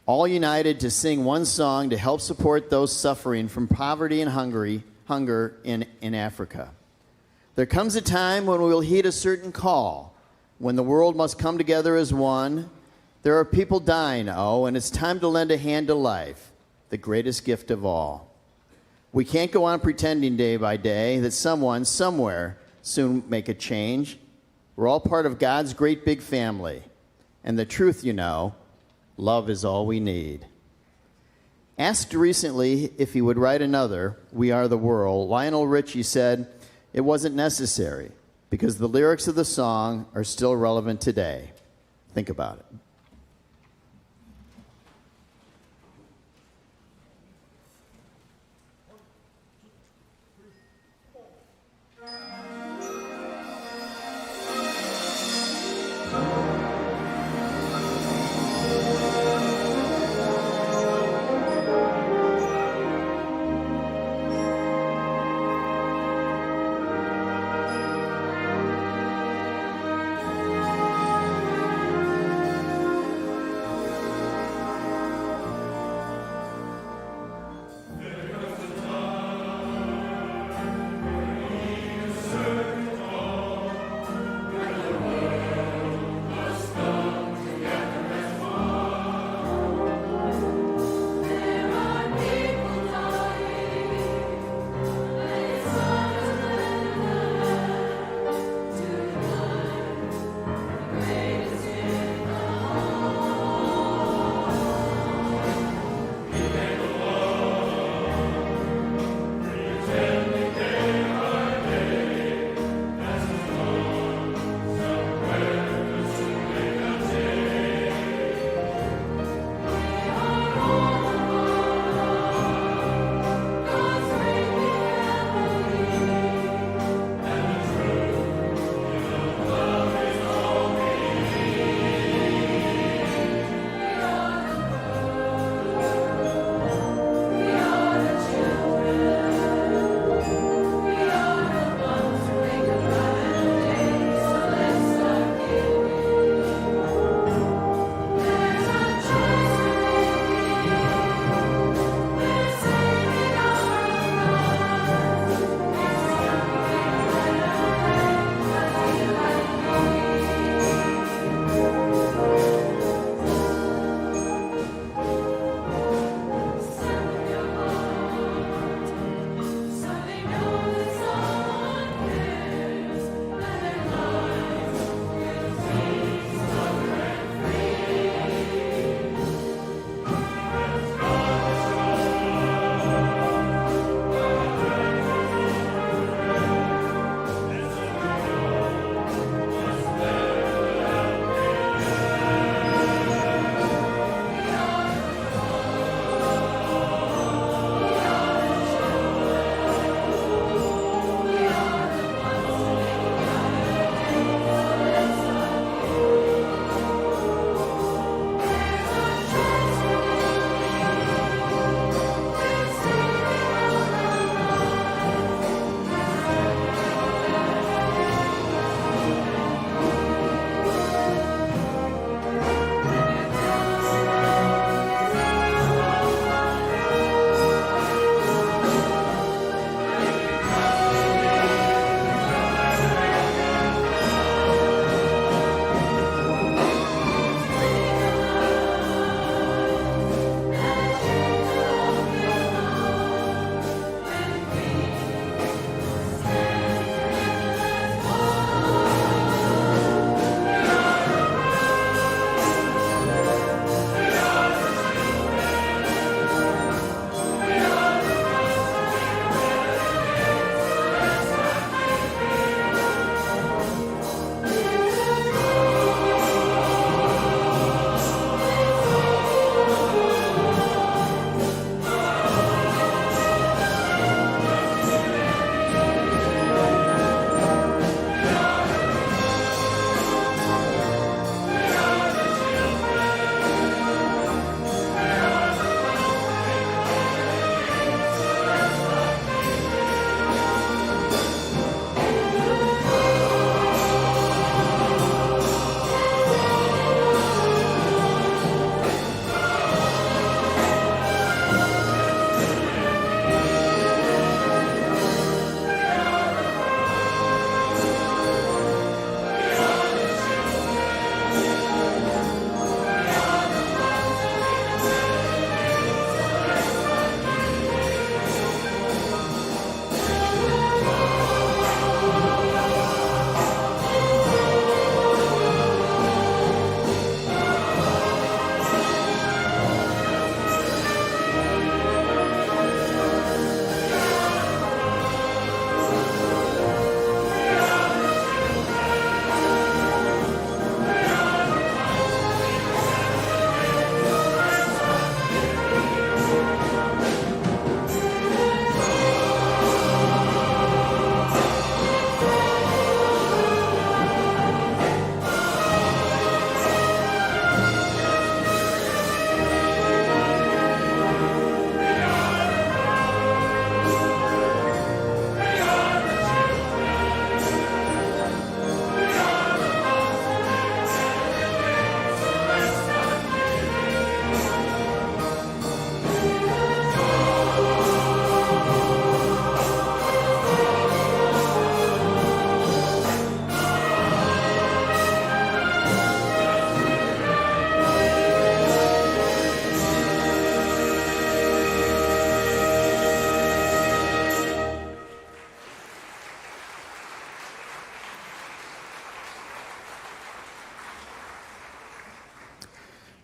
all united to sing one song to help support those suffering from poverty and hunger in Africa. There comes a time when we will heed a certain call, when the world must come together as one. There are people dying, and it's time to lend a hand to life, the greatest gift of all. We can't go on pretending day by day that someone, somewhere, soon make a change. We're all part of God's great big family. And the truth, love is all we need. Asked recently if he would write another, We Are the World, Lionel Richie said it wasn't necessary because the lyrics of the song are still relevant today. Think about it.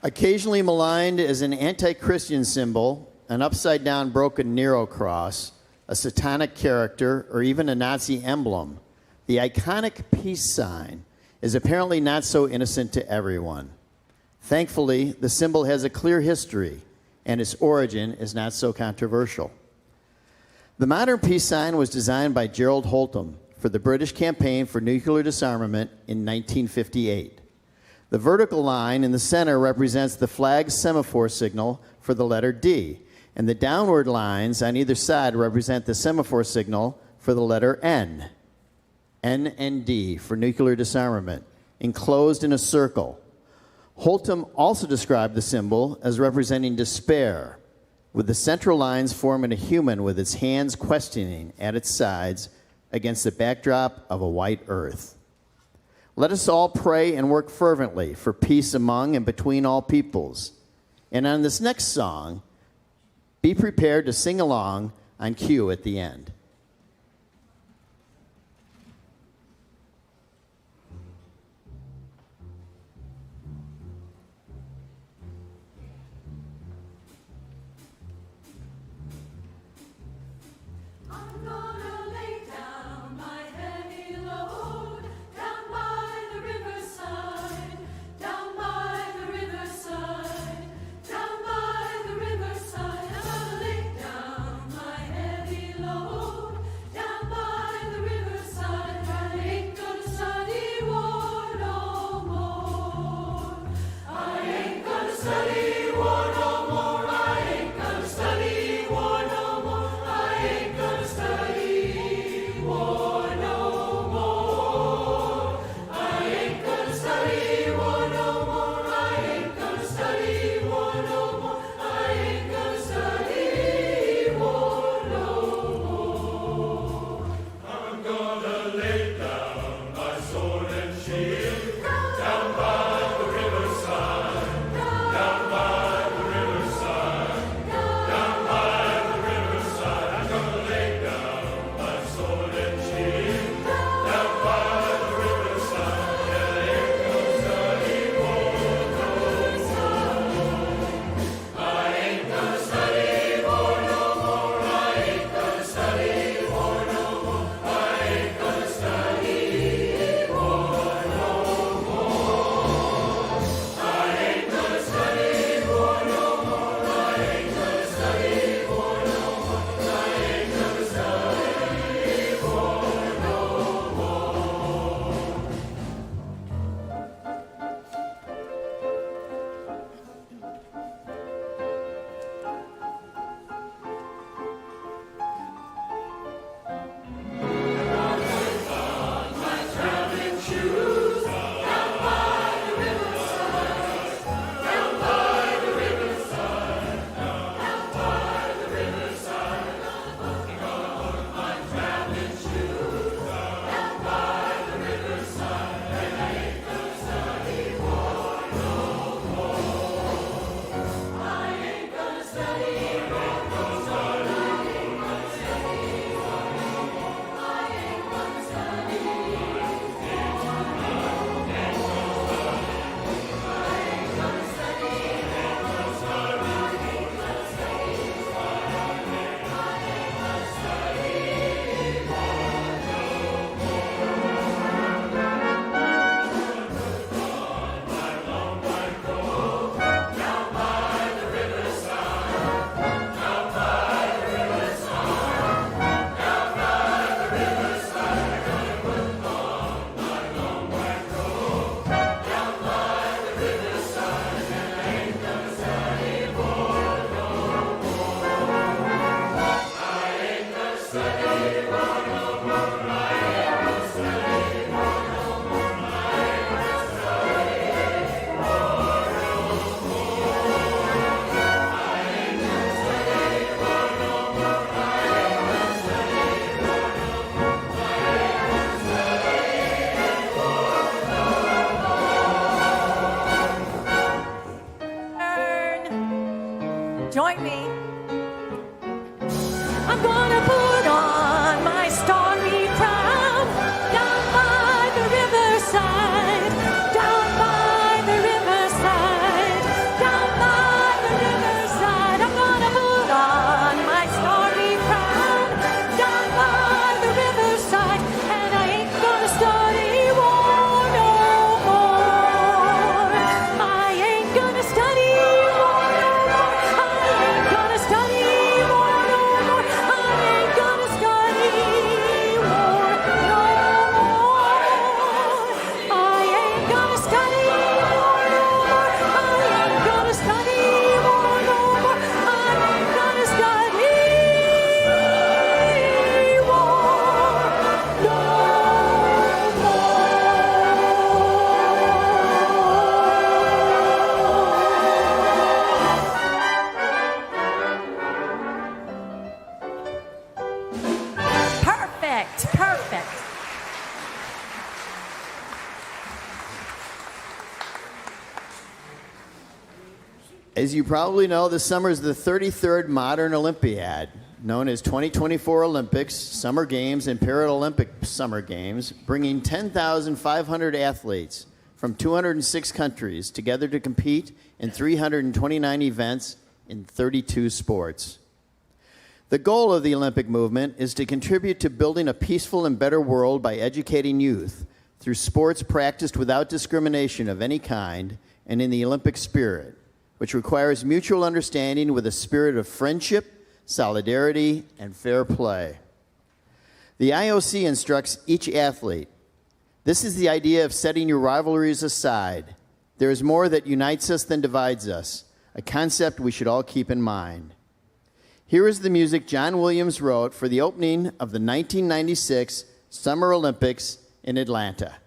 Occasionally maligned as an anti-Christian symbol, an upside-down broken Nero cross, a satanic character, or even a Nazi emblem, the iconic peace sign is apparently not so innocent to everyone. Thankfully, the symbol has a clear history, and its origin is not so controversial. The modern peace sign was designed by Gerald Holtham for the British campaign for nuclear disarmament in 1958. The vertical line in the center represents the flag's semaphore signal for the letter D, and the downward lines on either side represent the semaphore signal for the letter N. N and D for nuclear disarmament, enclosed in a circle. Holtham also described the symbol as representing despair, with the central lines forming a human with its hands questioning at its sides against the backdrop of a white earth. Let us all pray and work fervently for peace among and between all peoples. And on this next song, be prepared to sing along on cue at the end. Down by the riverside, I'm gonna lay down my heavy load. As you probably know, this summer is the 33rd modern Olympiad, known as 2024 Olympics, Summer Games, and Paralympic Summer Games, bringing 10,500 athletes from 206 countries together to compete in 329 events in 32 sports. The goal of the Olympic movement is to contribute to building a peaceful and better world by educating youth through sports practiced without discrimination of any kind and in the Olympic spirit, which requires mutual understanding with a spirit of friendship, solidarity, and fair play. The IOC instructs each athlete, this is the idea of setting your rivalries aside. There is more that unites us than divides us, a concept we should all keep in mind. Here is the music John Williams wrote for the opening of the 1996 Summer Olympics in Atlanta.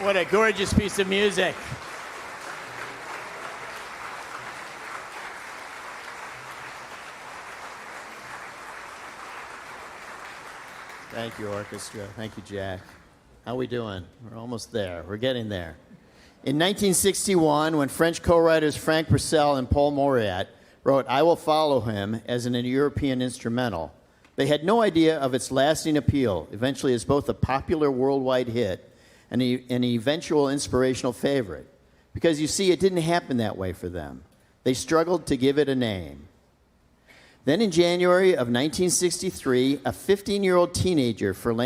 What a gorgeous piece of music. Thank you, orchestra. Thank you, Jack. How we doing? We're almost there. We're getting there. In 1961, when French co-writers Frank Purcell and Paul Mauriat wrote I Will Follow Him as an European instrumental, they had no idea of its lasting appeal, eventually as both a popular worldwide hit and an eventual inspirational favorite. Because you see, it didn't happen that way for them. They struggled to give it a name. Then in January of 1963, a 15-year-old teenager from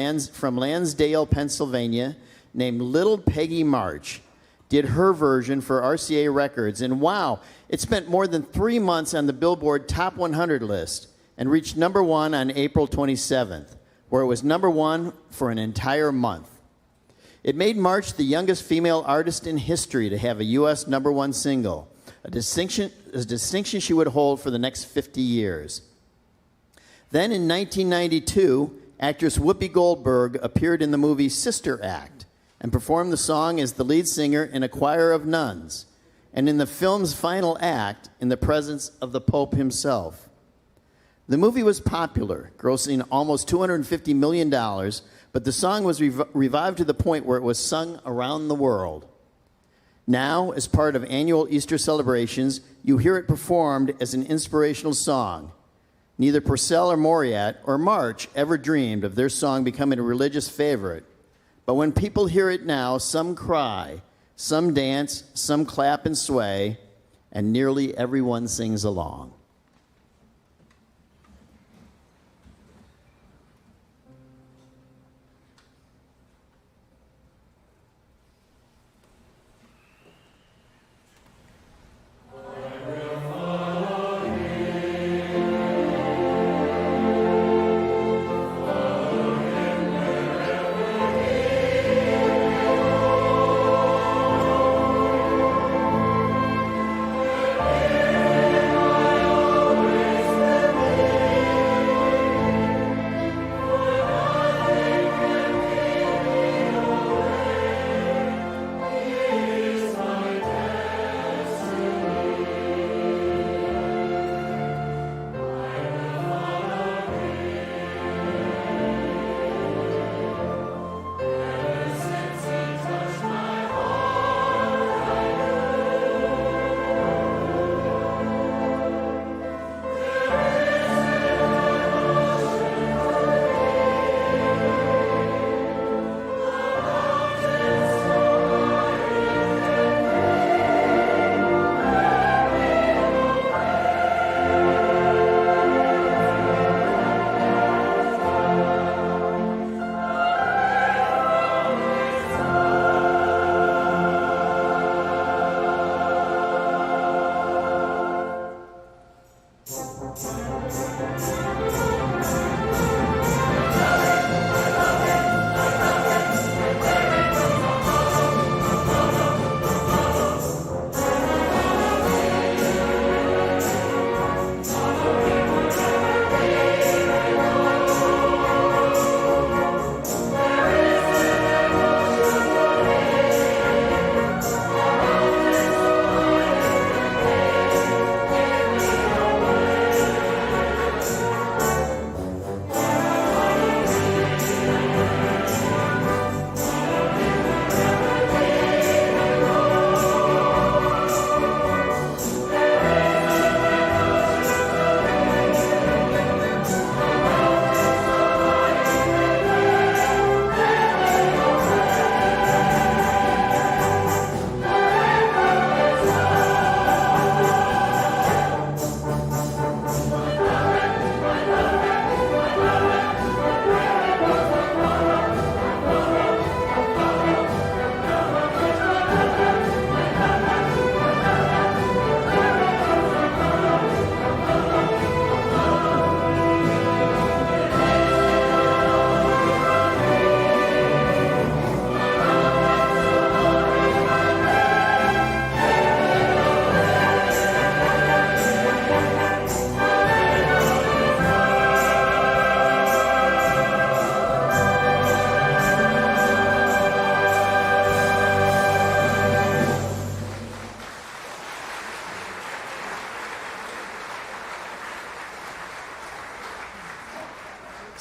Lansdale, Pennsylvania, named Little Peggy March, did her version for RCA Records. And wow, it spent more than 3 months on the Billboard Top 100 list and reached number 1 on April 27th, where it was number 1 for an entire month. It made March the youngest female artist in history to have a U.S. number 1 single, a distinction she would hold for the next 50 years. Then in 1992, actress Whoopi Goldberg appeared in the movie Sister Act and performed the song as the lead singer in a choir of nuns, and in the film's final act, in the presence of the Pope himself. The movie was popular, grossing almost $250 million, but the song was revived to the point where it was sung around the world. Now, as part of annual Easter celebrations, you hear it performed as an inspirational song. Neither Purcell or Mauriat or March ever dreamed of their song becoming a religious favorite. But when people hear it now, some cry, some dance, some clap and sway, and nearly everyone sings along.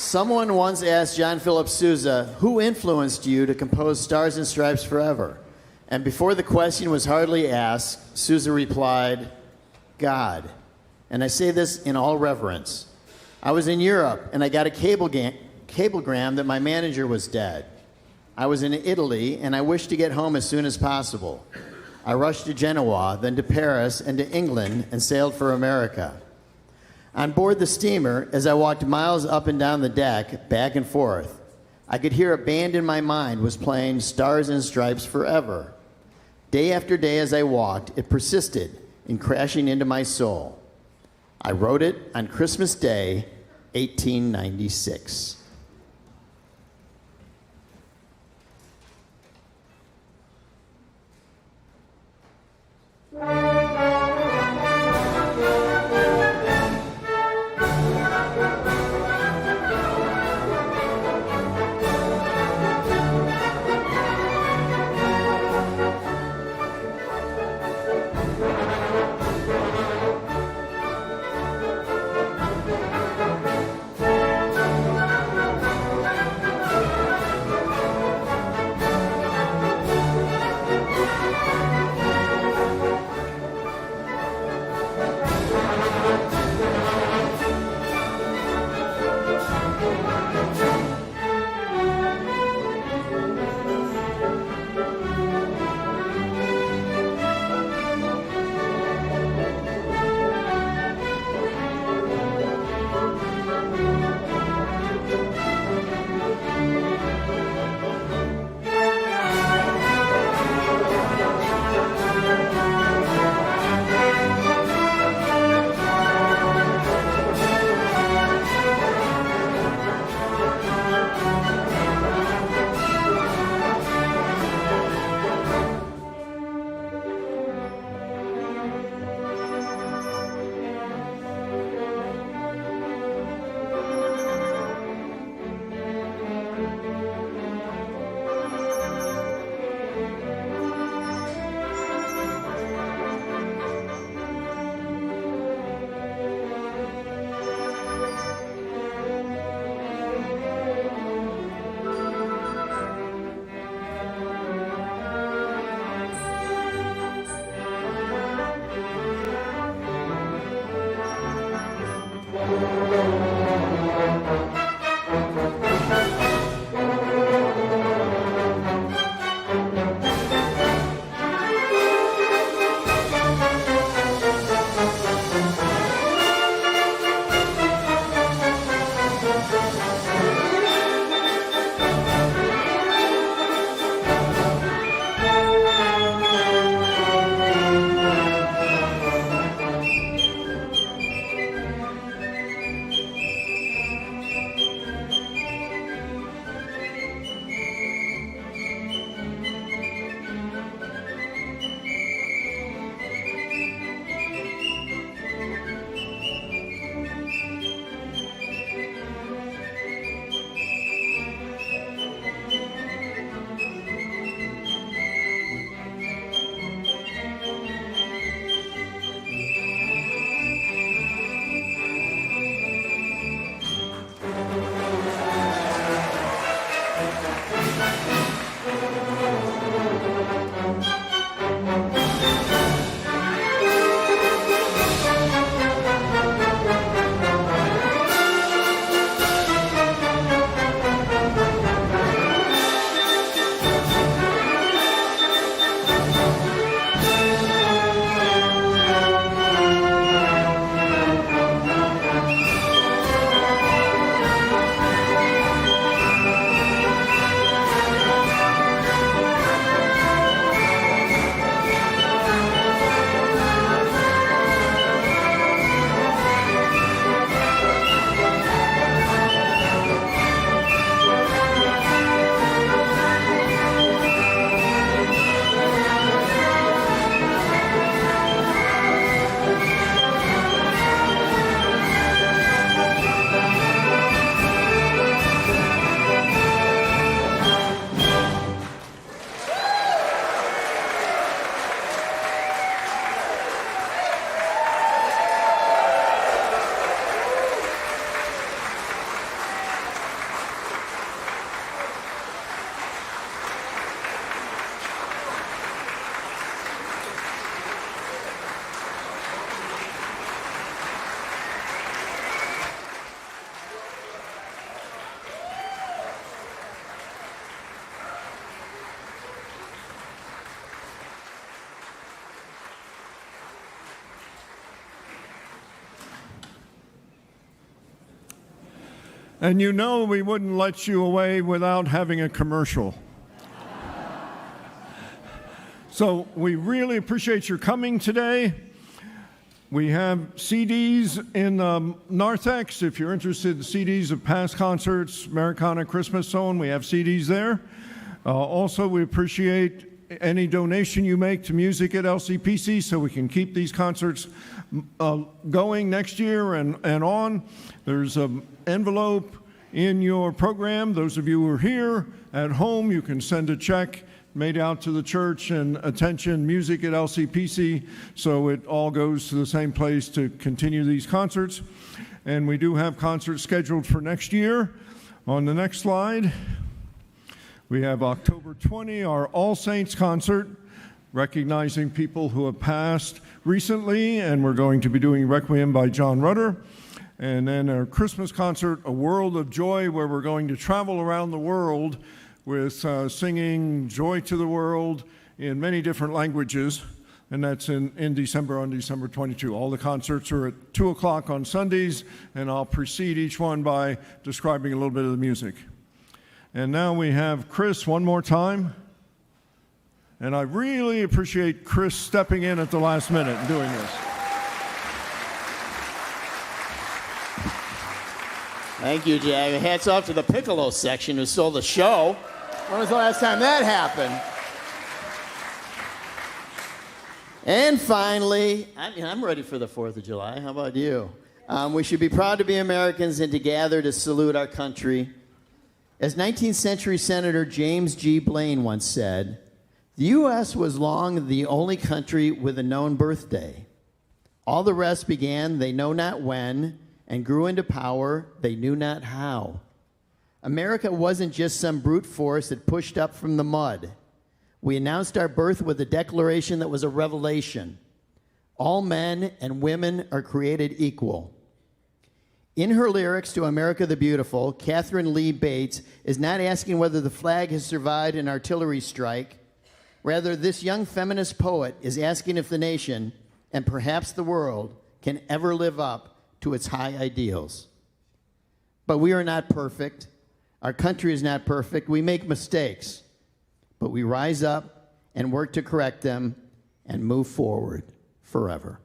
Someone once asked John Philip Sousa, who influenced you to compose Stars and Stripes Forever? And before the question was hardly asked, Sousa replied, God. And I say this in all reverence. I was in Europe, and I got a cablegram that my manager was dead. I was in Italy, and I wished to get home as soon as possible. I rushed to Genoa, then to Paris, and to England, and sailed for America. On board the steamer, as I walked miles up and down the deck, back and forth, I could hear a band in my mind was playing Stars and Stripes Forever. Day after day as I walked, it persisted in crashing into my soul. I wrote it on Christmas Day, 1896. And you know we wouldn't let you away without having a commercial. So we really appreciate your coming today. We have CDs in narthex. If you're interested in CDs of past concerts, Americana, Christmas, so on, we have CDs there. Also, we appreciate any donation you make to music at LCPC so we can keep these concerts going next year and on. There's an envelope in your program. Those of you who are here at home, you can send a check made out to the church and attention music at LCPC, so it all goes to the same place to continue these concerts. And we do have concerts scheduled for next year. On the next slide, we have October 20, our All Saints concert, recognizing people who have passed recently, and we're going to be doing Requiem by John Rutter. And then our Christmas concert, A World of Joy, where we're going to travel around the world with singing Joy to the World in many different languages. And that's in December, on December 22. All the concerts are at 2 o'clock on Sundays, and I'll precede each one by describing a little bit of the music. And now we have Chris one more time. And I really appreciate Chris stepping in at the last minute and doing this. Thank you, Jack. Hats off to the piccolo section who stole the show. When was the last time that happened? And finally, I'm ready for the 4th of July. How about you? We should be proud to be Americans and to gather to salute our country. As 19th century Senator James G. Blaine once said, the U.S. was long the only country with a known birthday. All the rest began they know not when, and grew into power they knew not how. America wasn't just some brute force that pushed up from the mud. We announced our birth with a declaration that was a revelation. All men and women are created equal. In her lyrics to America the Beautiful, Catherine Lee Bates is not asking whether the flag has survived an artillery strike. Rather, this young feminist poet is asking if the nation, and perhaps the world, can ever live up to its high ideals. But we are not perfect. Our country is not perfect. We make mistakes. But we rise up and work to correct them and move forward forever.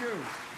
you.